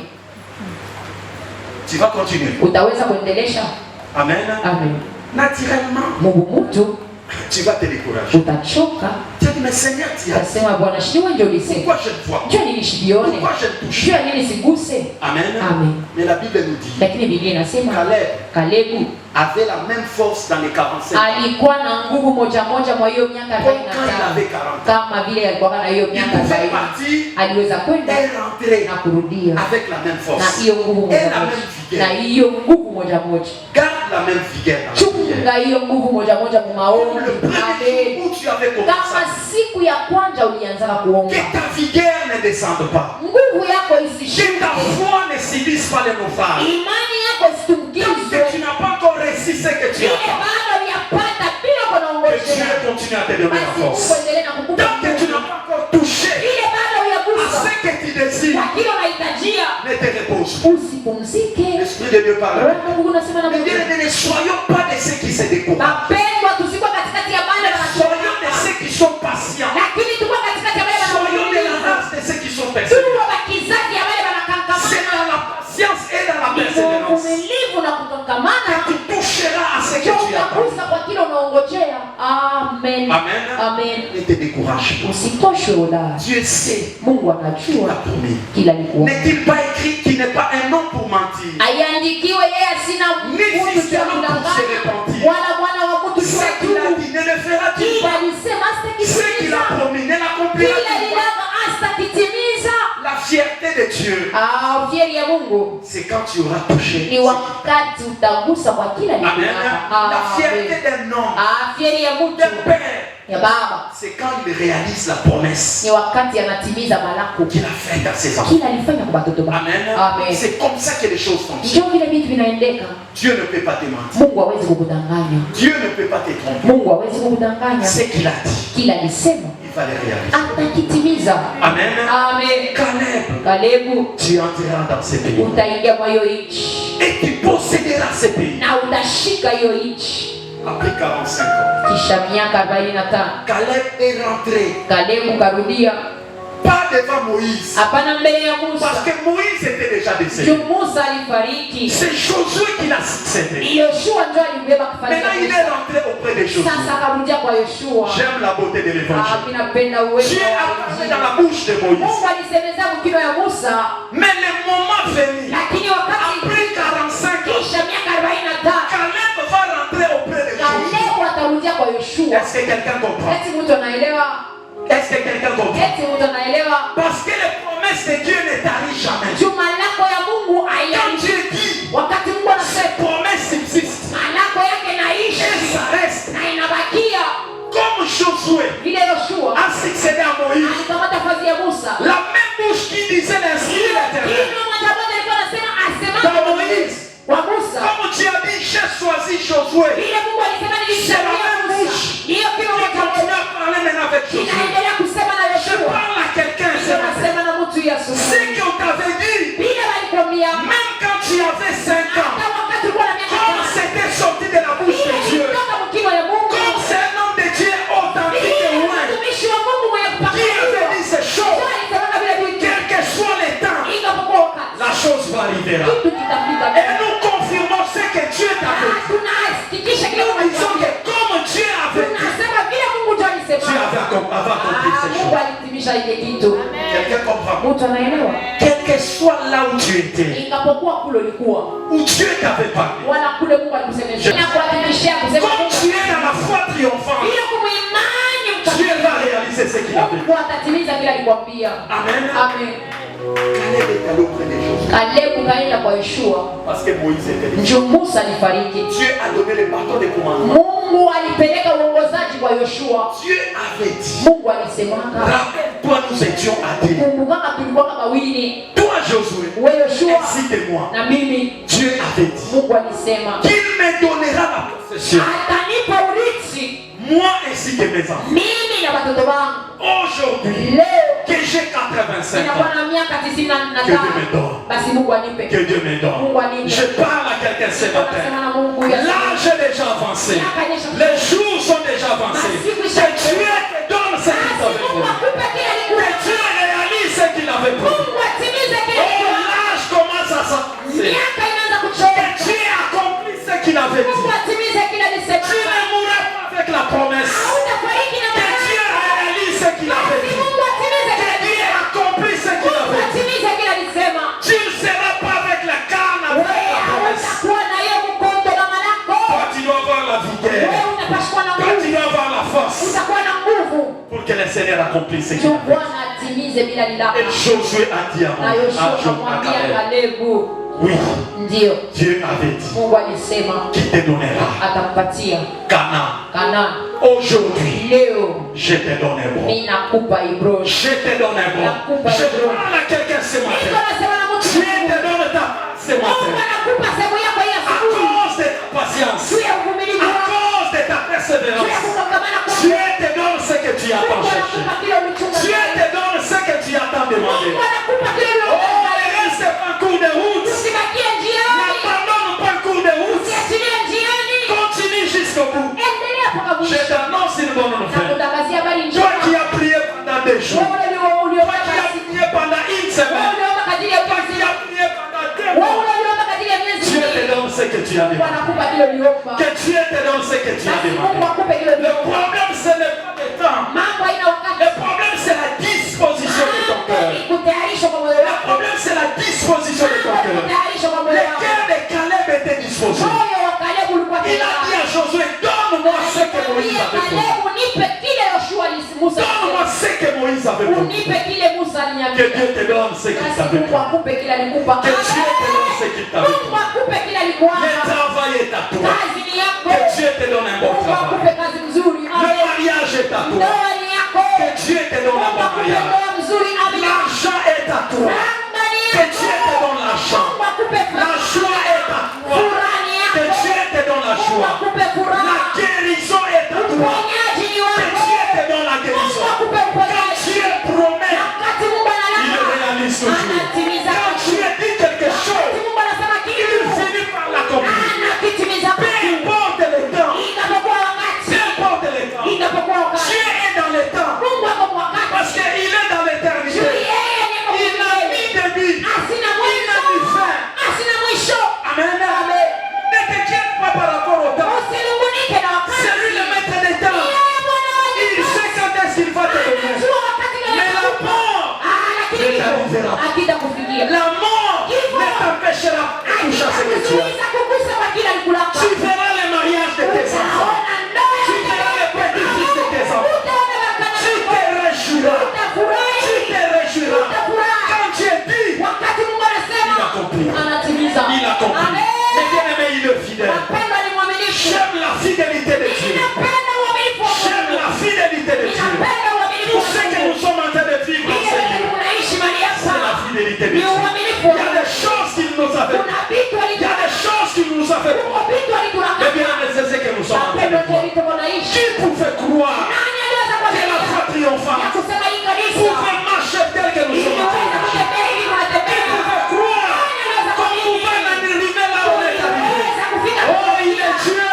Tu vas continuer. Utaweza kuendelesha. Amen. Amen. Naturellement, Mungu mtu tu vas te décourager. utachoka. Tu dis, mais Seigneur, tu as dit. Utasema Bwana shiwe ndio ulisema. Pourquoi je ne vois pas? Jua nini shibione? Pourquoi je ne touche Jua nini siguse? pas? Amen. Amen. Mais la Bible nous dit, Lakini Biblia inasema Kalebu avait la même force dans les 45 ans. alikuwa na nguvu moja moja mwa hiyo miaka Comme quand il 45. avait 40 ans. Kama vile alikuwa na hiyo Il miaka pouvait 40. partir Aliweza kwenda et rentrer na kurudia avec la même na force. hiyo nguvu Et moja la moja. même Na vigueur. hiyo nguvu moja moja. Garde la même vigueur dans la prière. Jenga hiyo nguvu moja moja mu maombi. Le premier jour où tu avais Kama commencé, siku ya kwanza ulianza kuomba, que ta vigueur ne descende pas, nguvu yako que isishuke, ta foi ne subisse pas les naufrages. imani yako Tant isitumkizwe, que tu n'as pas encore réussi ce que tu ile as, bado uyapata bila que kunaongozea, Dieu continue à te donner la basi Mungu force. endelee na kukupa Tant que tu nguvu. n'as pas encore touché Ile bado à uyagusa ce que tu désires, kwa kile unahitajia, ne te repose. usipumzike. L'Esprit de Dieu parle. Roho wa Mungu unasema na Mais Mungu, bien, ne soyons pas de ceux qui se découragent. mapendwa, tusikuwa katikati ya bale Soyons de wanachoka, ceux qui sont patients. lakini tukuwa katikati ya bale Soyons de la wanachoka, race de ceux qui sont persévérants. tuwe wakizazi ya bale C'est wanakangamana, dans la patience et dans la ni persévérance uvumilivu na kukangamana que tu toucheras à ce que ndio tu attends. utagusa kwa kile unaongojea. Amen. Amen. Amen. Ne te décourage pas. Usitoshe ula. Dieu sait Mungu la anajua promis. kila alikuwa. N'est-il pas écrit qu'il n'est pas un homme pour mentir? Aiandikiwe yeye asina Ni mtu fils cha de l'homme pour se kudanganya, repentir. wala mwana wa mtu Ce cha qu'il a kutubu. dit, ne le fera-t-il Kila pas? alisema Ce qu'il asitakitimiza, a promis, ne kila l'accomplira-t-il pas? lilaga asitakitimiza. La fierté de Dieu, Fieri ya Mungu c'est quand tu auras touché. ni wakati utagusa kwa kila Amen. lilaga. La fierté d'un homme, Fieri ya mtu d'un père, ya baba c'est quand il réalise la promesse ni wakati anatimiza malako qu'il a faite à ses enfants. kila alifanya kwa watoto wake. Amen. Amen. C'est comme ça que les choses fonctionnent. Ndio vile vitu vinaendeka. Dieu ne peut pas te mentir. Mungu hawezi kukudanganya. Dieu ne peut pas te tromper. Mungu hawezi kukudanganya. Ce qu'il a dit, Kila alisema il va le réaliser. atakitimiza. Amen. Amen. Caleb, Kalebu, tu entreras dans ce pays utaingia kwa hiyo nchi et tu posséderas ce pays. na utashika hiyo nchi. Après 45 ans, Kisha miaka 45 Caleb est rentré, Kalebu karudia, pas devant Moïse, hapana mbele ya parce Musa. que Moïse était déjà décédé. Juu Musa alifariki, C'est Josué qui l'a succédé. Yoshua ndio alimbeba kufanya Maintenant, il est rentré auprès de Josué. sasa akarudia kwa Yoshua. J'aime la beauté de l'évangile. Mimi napenda uwezo Dieu a wa parlé dans Injili. la bouche de Moïse. Mungu alisemeza mkino ya Musa, Mais le moment venu, lakini wakati après 45 ans, kisha miaka 45 Caleb va rentrer auprès de Josué. Kalebu atarudia kwa Yoshua. Est-ce que quelqu'un comprend? Eti mtu anaelewa? Est-ce que quelqu'un comprend? Eti mtu anaelewa? Parce que les promesses de Dieu ne tarissent jamais. Juma lako ya Mungu Quand haiachi. Dieu dit, Wakati Mungu ces anasema promesses subsistent malako yake et naishi ça reste. na inabakia. Comme Josué Vile Yoshua a succédé à Moïse, alikamata fazi ya Musa. la même bouche qui disait l'inscrit de l'éternel. Kinywa moja moja alikuwa anasema asema Dans Moïse, kwa Musa. comme tu as dit, j'ai choisi Josué. Vile Mungu alisema nilimchagua Musa. Hiyo kinywa Il moja continue moja à parler maintenant avec Josué. inaendelea kusema na Je Yoshua. parle à quelqu'un ce matin. Nasema na mtu ya Ce asubuhi. qu'on t'avait dit, Vile walikwambia même quand tu avais 5 ans, hata wakati ulikuwa na miaka comme 5. c'était sorti de la bouche de Dieu, Kutoka mkino ya Mungu. comme c'est un homme de Dieu authentique et loin, Mtumishi wa Mungu mwenye qui kupakaliwa. avait dit ces choses, Ndio alisema vile vitu. quel que soit le temps, Ikapokuwa wakati. la chose va arriver. Kitu kitafika. Et nous confirmons ce que Dieu t'avait dit. Tunahakikisha kile Nous disons Mungu que comme Dieu avait dit, tunasema vile Mungu ndio alisema. Dieu avait accompli ces Mungu choses. alitimisha ile kitu. Quelqu'un comprend? Mtu anaelewa? Quel que soit là où tu étais, Ikapokuwa kule ulikuwa où Dieu t'avait parlé, wala kule Mungu alikusemesha. Na kuhakikishia kusema comme tu es dans la foi triomphante, bila kumuimani Dieu va réaliser ce qu'il a fait. Mungu atatimiza kile alikwambia. Amen. Amen. Caleb est allé auprès des choses. Kalebu kaenda kwa Yoshua. Parce que Moïse était là. Ndio Musa alifariki. Dieu a donné le bâton de commandement. Mungu alipeleka uongozaji kwa Yoshua. Dieu avait dit, Mungu alisemanga, rappelle-toi, nous étions à Dieu. kumbukaka tulikuwa wawili, Toi, Josué, wewe Yoshua ainsi que moi. na mimi. Dieu avait dit Mungu alisema qu'il me donnera la possession. atanipa urithi Moi ainsi que mes enfants. mimi na watoto wangu. Aujourd'hui, Leo que j'ai 85 ninakuwa ans, na miaka que Dieu me 95, donne. basi Mungu anipe. Que Dieu me donne. Mungu anipe. Je parle à quelqu'un ce Nasema matin. na Mungu ya L'âge est déjà avancé. miaka nyesha. Les jours sont déjà avancés. Que Dieu te donne ce qu'il Basi avait Mungu promis. akupe kile Que alikuwa. Dieu réalise ce qu'il avait promis. Mungu atimize kile Oh, alikuwa. l'âge commence à s'avancer. Miaka inaanza Que kuchoka. Dieu accomplit ce qu'il avait Mungu dit. atimize kile alisema. Tu ne mourras pas avec la promesse. Hautafariki na Que Dieu réalise ce qu'il avait basi dit. Mungu atimize Que kile Dieu accomplit ce qu'il Mungu avait dit. atimize kile alisema. Tu ne seras pas avec la canne, avec Wewe la promesse. hautakuwa na hiyo mkondo na malako. Toi, tu dois avoir la vigueur. Wewe unapaswa na Toi, tu nguvu. dois avoir la force Utakuwa na nguvu. pour que le Seigneur accomplisse ce qu'il Ndio a fait. Bwana atimize bila lilaka. Et Josué a dit à Na Yoshua Caleb, akamwambia Kalebu, Oui. Ndio. Dieu avait dit Mungu alisema qu'il te donnera atakupatia Canaan. Aujourd'hui, leo je te donne un bon. ninakupa Hebroni. Je te donne un bon. Je parle à quelqu'un ce matin. Dieu te donne ta ce matin. À cause de ta patience, à cause de ta persévérance, Dieu te donne ce que tu attends chercher. Dieu te donne ce que tu attends demander. Oh, ne reste pas en cours de route. N'abandonne pas en cours de route. Continue jusqu'au bout. Je t'annonce une bonne nouvelle. Toi qui as prié pendant 2 jours, toi qui as prié pendant 1 semaine, toi qui as prié pendant 2 mois, Dieu te donne ce que tu as demandé. Que Dieu te donne ce que tu as demandé. Le problème, ce n'est pas le temps. Le problème, c'est la disposition de ton cœur. Le problème, c'est la disposition de ton cœur. Le cœur de Caleb était disposé. Il a dit à Josué, donne-moi ce que Moïse avait fait. Donne-moi ce que Moïse avait fait. Que Dieu te donne ce qu'il t'avait fait. Que Dieu te donne ce qu'il t'avait fait. Le travail est à toi. Que Dieu te donne un bon travail. Le mariage est à toi. Que Dieu te donne un bon mariage. L'argent est à toi. Que Dieu te donne l'argent. La joie est à toi. Que Dieu te donne la joie. La guérison est à toi. Que Dieu te donne la guérison. Quand Dieu promet, il le réalise toujours. Quand Dieu dit quelque chose, il finit par l'accomplir. Peu importe le temps. Peu importe le temps. Dieu est dans le temps. Parce qu'il est dans l'éternité. Il a mis début. Il a mis fin. Amen. Ne t'inquiète pas par rapport au temps. C'est lui le maître des temps. Il sait quand est-ce qu'il va te donner. Mais la mort ne t'arrivera pas. La mort ne t'empêchera de toucher ce que tu as. Tu verras le mariage de tes enfants. Tu verras le petit-fils de tes enfants. Tu te réjouiras. Tu te réjouiras. Quand Dieu dit, il accomplit. Il accomplit. Mais bien aimé, il est fidèle. J'aime la fidélité de Dieu. J'aime la fidélité de Dieu. Tout ce que nous sommes en train de vivre, Seigneur, c'est la fidélité de Dieu. Il y a des choses qu'il nous a fait. Il y a des choses qu'il nous a fait. Mais bien aimé, c'est ce que nous sommes en train de voir. Qui pouvait croire que la foi triomphante pouvait marcher tel que nous sommes en train de marcher? Qui pouvait croire qu'on pouvait arriver là où on est arrivé? Oh, il est Dieu!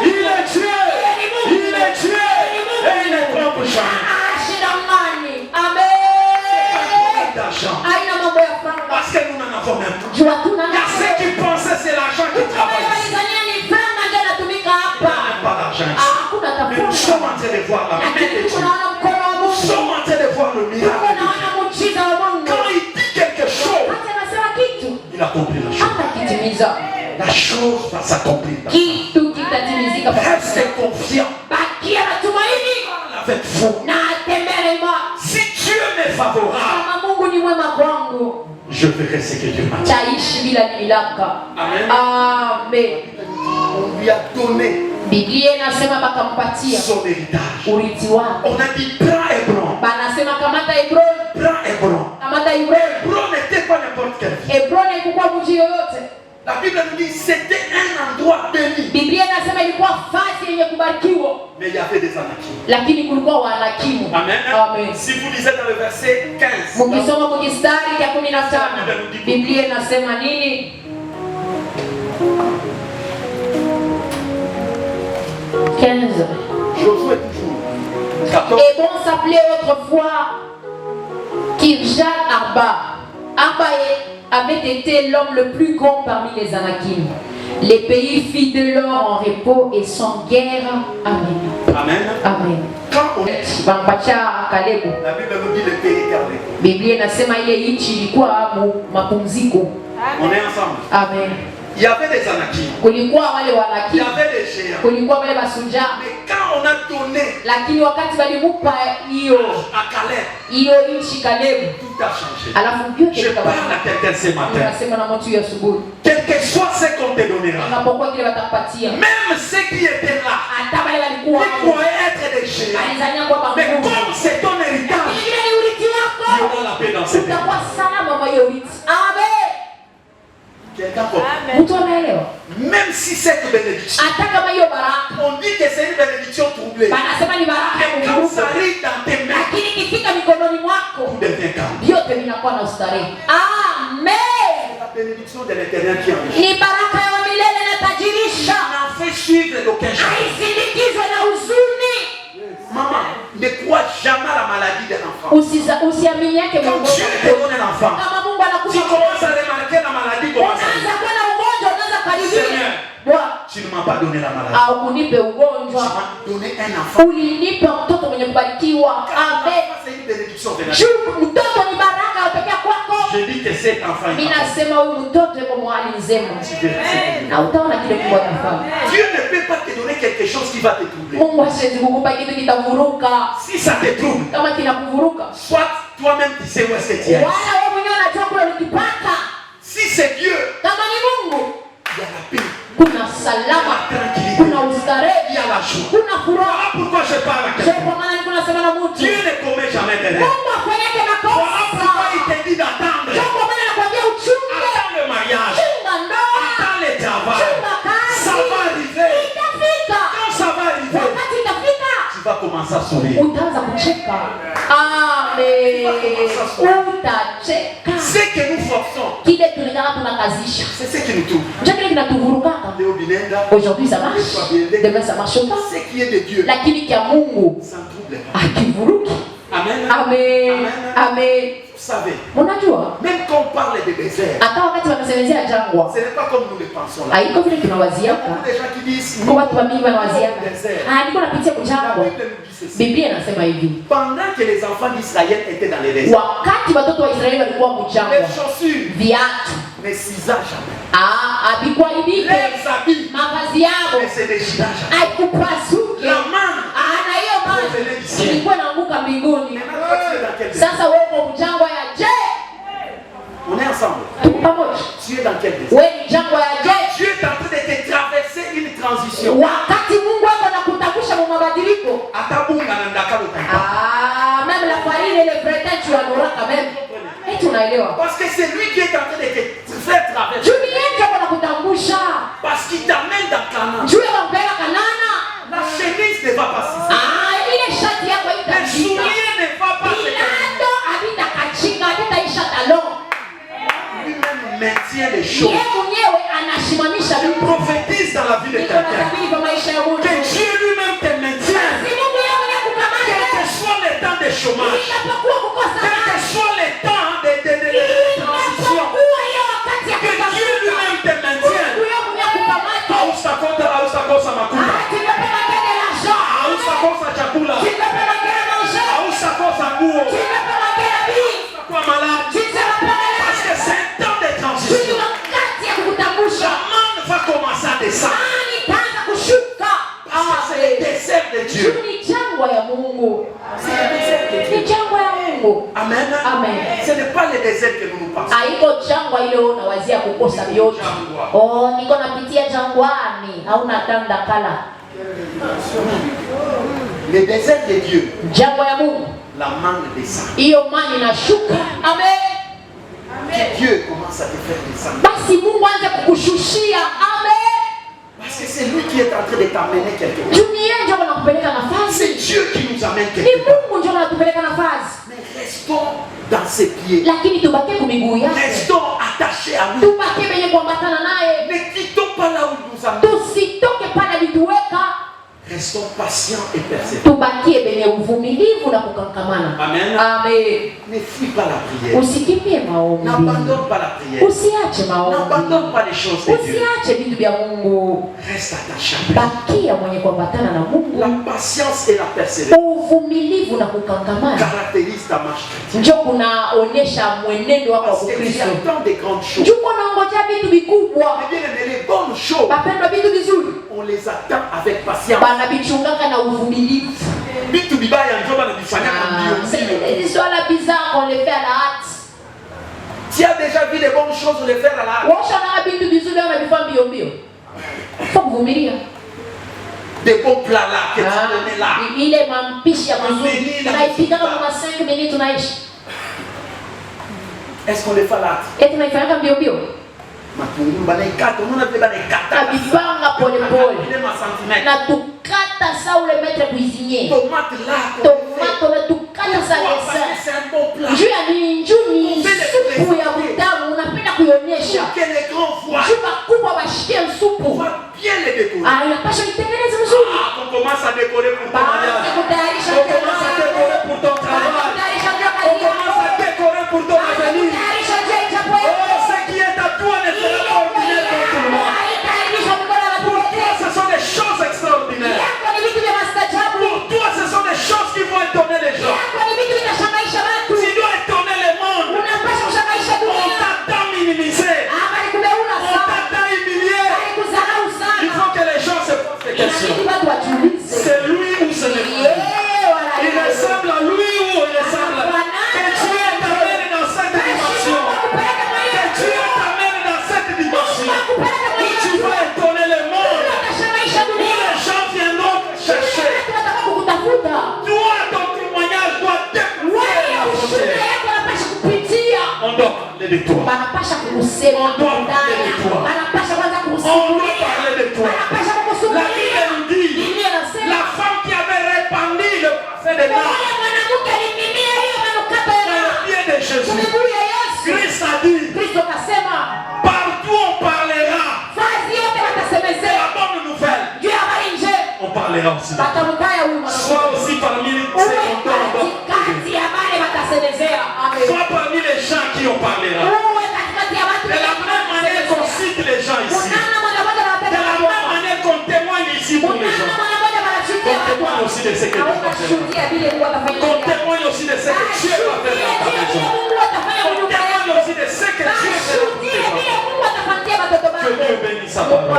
Il est Dieu! Il est Dieu! Et il ne trompe jamais. D'argent. Parce que nous n'en avons même pas. Il y a ceux qui pensaient que c'est l'argent qui travaille ici. Pas d'argent ici. Mais nous sommes en train de voir la main de Dieu. Nous sommes en train de voir le miracle de Dieu. Quand il dit quelque chose, il accomplit la chose. La chose va s'accomplir. Reste confiant. Avec vous. Si Dieu m'est favorable, je verrai ce que Dieu m'a dit. Amen. Amen. On lui a donné son héritage. On a dit prends Hébron. Prends Hébron. Hébron n'était pas n'importe quelle ville. La Bible nous dit que c'était un endroit béni. Mais il y avait des Anakim. Amen. Amen. Si vous lisez dans le verset 15, Biblia inasema nini? 15. Josué toujours. 14. Et bon s'appelait autrefois Kirjat Arba. Arba avait été l'homme le plus grand parmi les Anakim. Les pays fit de l'or en repos et sans guerre. Amen. Amen. Amen. Quand on est, la Bible nous dit le pays gardé. Biblia inasema ile nchi ilikuwa mapumziko. On est ensemble. Amen. Il y avait des Anakim. kulikuwa wale Il y Wanaki, avait des géants. kulikuwa wale masuja, Mais quand on a donné lakini wakati walimupa hiyo à Caleb, nchi Kalebu, tout a changé. alafu vyote Je parle vikabadilika. à quelqu'un ce matin. Unasema na mtu ya asubuhi, Quel que soit ce qu'on te donnera, unapokuwa kile watakupatia, même ceux qui étaient là, hata wale walikuwa qui hapo croyaient être des géants, alizania kwamba mais Mungu, comme c'est ton héritage, lakini ile ni urithi il y wako, aura la paix dans cette vie. utakuwa salama kwa hiyo urithi. Amen. Quelqu'un comprend? Mtu anaelewa? Même si cette bénédiction, Hata kama hiyo baraka, on dit que c'est une bénédiction troublée, banasema ni baraka ya mais quand ça Mungu, arrive dans tes mains, lakini ikifika mikononi tout mwako devient calme. vyote vinakuwa na ustarehe. Amen. La bénédiction de l'éternel qui enrichit. Ni baraka ya milele na tajirisha, N'en fait suivre d'aucun chemin. haisindikizwe na huzuni. Maman, ne crois jamais à la maladie d'un enfant. Usiamini yake Quand Mungu. Dieu te donne un enfant, Kama Mungu tu anakupa commences à remarquer la maladie commence à unaanza venir. kuwa na ugonjwa, unaanza karibia. Seigneur, Bwana, tu ne m'as pas donné la maladie. au kunipe Tu ugonjwa, m'as donné un enfant. ulinipa mtoto mwenye kubarikiwa. Amen. C'est une bénédiction de la vie. Juu mtoto ni baraka yatokea kwako. Je dis que cet enfant est Mimi capable. nasema huyu mtoto yuko mahali nzema, Tu verras ce qu'il na utaona kile Mungu atafanya. est. Dieu ne peut pas te donner quelque chose qui va te troubler. Mungu hasiwezi kukupa kitu kitavuruka. Si ça te trouble, Kama kinakuvuruka, soit toi-même tu sais où est-ce que tu es. wala wewe mwenyewe unajua kule ulikipata. Si c'est Dieu, Kama ni Mungu, il y a la paix, kuna salama, kuna il y ustarehe, a la joie. kuna furaha. Voilà pourquoi je parle à Je quelqu'un. kwa maana niko nasema na mtu, Dieu ne commet jamais d'erreur. Mungu afanyake Voilà pourquoi makosa. il te dit d'attendre. Je kwa maana nakwambia uchunge, Attends le mariage. chunga ndoa, Attends le travail. chunga Ça kazi. va arriver. Itafika. Quand ça va arriver, Wakati itafika, tu vas commencer à sourire. utaanza kucheka. Amen. Utacheka. Ce que nous forçons, Kile tulikana tunakazisha, c'est ce qui nous trouve. ndio kile kinatuvurukaka. Léo Binenda, Aujourd'hui ça marche, demain ça marche pas. ce qui est de Dieu, Lakini kia Mungu ça ne trouble pas. akivuruki. Amen. Amen. Amen. Vous savez, Unajua même quand on parle de désert, hata wakati wanasemezea jangwa, ce n'est pas comme nous le pensons là. haiko vile Il y a tunawaziaka. beaucoup de gens qui disent, Kwa watu wa mingi wanawaziaka, désert. niko napitia La kujangwa. Bible nous dit ceci. Biblia inasema hivi, Pendant que les enfants d'Israël étaient dans les déserts, wakati watoto wa Israeli walikuwa mjangwa, les chaussures viatu ne s'isa jamais. havikuharibike, Les habits mavazi yao ne se déchira jamais. haikupasuke. La main, Na hiyo maji ilikuwa inaanguka mbinguni. maintenant toi tu es dans quel désert? Sasa wewe uko mjangwa ya je? On est ensemble. Tuko pamoja. Tu es dans quel désert? Wewe ni jangwa ya je? Dieu est en train de te traverser une transition. Wakati Mungu wako anakutabusha kwa mabadiliko. Atabunga na ndakalo taifa. Même la farine et le bretin tu en auras quand même. Et tunaelewa. Parce que c'est lui qui est en train de te faire traverser. Juu ni yeye ndio anakutambusha. Parce qu'il t'amène dans Canaan. Juu ya mpeleka Kanana. La chemise ne va pas s'y. Ile shati yako Le itashika. soulier ne va pas se Bilando havitakachika, havitaisha talon. Lui-même maintient les choses. Yeye mwenyewe anashimamisha Je vitu. prophétise dans la vie de Niko quelqu'un. natabiri kwa maisha ya mtu. Que Dieu lui-même te maintient. Si Mungu yeye mwenyewe Quel kukamata. que soit le temps de chômage. Inapokuwa kukosa Quel que kazi. soit le temps de transition. Inapokuwa hiyo wakati ya Que Dieu lui-même te maintient. Mungu yeye mwenyewe kukamata. Ausakosa makuta. Tumepewa tena l'argent. Ausakosa chakula. Tumepewa tena maisha. Ausakosa nguo. Tumepewa tena bii. Kwa malade. Parce que c'est un temps de transition. Wakati ya kukutambusha. La main va commencer à descendre. Mani itaanza kushuka. C'est le désert de Dieu. Ni jangwa ya Mungu. C'est le désert de Dieu. Ni jangwa ya Mungu. Amen. Amen. Ce n'est pas le désert que nous nous pensons. Haiko jangwa ile unawazia kukosa vyote. Oh, niko napitia jangwani. Hauna tanda kala. Le désert de Dieu, Jangwa ya Mungu. la manne descend. Hiyo mani inashuka. Amen. Que Dieu commence à te faire descendre. Basi Mungu aanze kukushushia. Amen. Parce que c'est lui qui est en train de t'amener quelque part. Dunia ndio anakupeleka C'est nafasi. Dieu qui nous amène Ni quelque part. Mungu ndio anatupeleka nafasi. Mais restons dans ses pieds. Lakini tubakie kwa miguu yake. Restons attachés à lui. Tubakie penye kuambatana naye. Ne quittons pas là où il nous amène. Tusitoke pale alituweka. Restons patients et persévérants. Tubakie benye uvumilivu na kukangamana. Amen. Amen. Ne fuis pas la prière. Usikimbie maombi. N'abandonne pas la prière. Usiache maombi. N'abandonne pas les choses de Dieu. Usiache vitu vya Mungu. Reste attaché à Dieu. Bakia mwenye kuambatana na Mungu. La patience et la persévérance Uvumilivu na kukangamana caractérisent ta marche chrétienne. ndio kunaonyesha mwenendo wako wa Parce que tu Kristo. attends des grandes choses. Ndio kunaongojea vitu vikubwa. Eh bien, les bonnes choses, Bapendwa, vitu vizuri on les attend avec patience. banabichungaka na uvumilivu. Vitu vibaya ndio banavifanya kwa mbio mbio. Les histoires bizarres on les fait à la hâte. Tu as déjà vu les bonnes choses, on les fait à la hâte. Washana vitu vizuri wanavifanya mbio mbio. Faut kuvumilia. Des bons plats là que tu connais là. Ile mampishi ya mazuri. Tunaipika kama 5 minutes tunaishi. Est-ce qu'on les fait à la hâte? Eti tunaifanya mbio mbio. Matungulu banaikata, unaona vile banaikata. Kabipanga pole pole. Ile masantimetre. Na tukata sa ule maître cuisinier. Tomate là. Tomato na tukata sa C'est desa. un bon plat. Juu ya nini? Juu ni supu ya utamu unapenda kuionyesha. Que les grands voient. Juu bakubwa bashikie On supu. va bien les décorer. Ah, inapaswa itengeneze mzuri. Ah, on commence à décorer pour ton Baanze mariage. kutayarisha On commence à décorer pour ton travail. kutayarisha ndio On kazi commence à décorer pour ton avenir. kutayarisha ndio itakuwa. Oh, ce qui est à toi ne sera pas ordinaire pour tout le monde. Haitayarisha mikono ya Pour watu toi, wote. ce sont des choses extraordinaires. Yako ni vitu vya maajabu. Pour toi, ce sont des choses qui vont étonner les gens. Yako ni vitu vinashangaisha watu. Tu dois étonner le monde. Unapaswa kushangaisha On dunia. t'a tant minimisé. Bali kubeuna On sana. t'a tant humilié. Bali kudharau Il sana. faut que les gens se posent des questions. Inabidi watu wajiulize. C'est lui ou ce n'est pas lui? Il ressemble à lui ou il ressemble à lui? Que Dieu t'amène dans cette dimension. Que Dieu t'amène dans cette dimension. Où tu vas étonner le monde. Où les gens viendront te chercher. Toi, ton témoignage doit déployer la frontière. On doit parler de toi. On doit parler de toi. La Bible nous dit, la femme qui avait répandu le parfum de l'âme dans le pied de Jésus. Christ a dit, partout on parlera. C'est la bonne nouvelle. On parlera aussi. Sois aussi parmi ces contents. Sois parmi les gens qui en parlera. De la même manière qu'on cite les gens ici. De la même manière qu'on témoigne ici pour les gens. Qu'on témoigne aussi de ce que Dieu va faire. Qu'on témoigne aussi de ce que Dieu va faire dans ta maison. Qu'on témoigne aussi de ce que Dieu fait dans tes enfants. Que Dieu bénisse sa parole.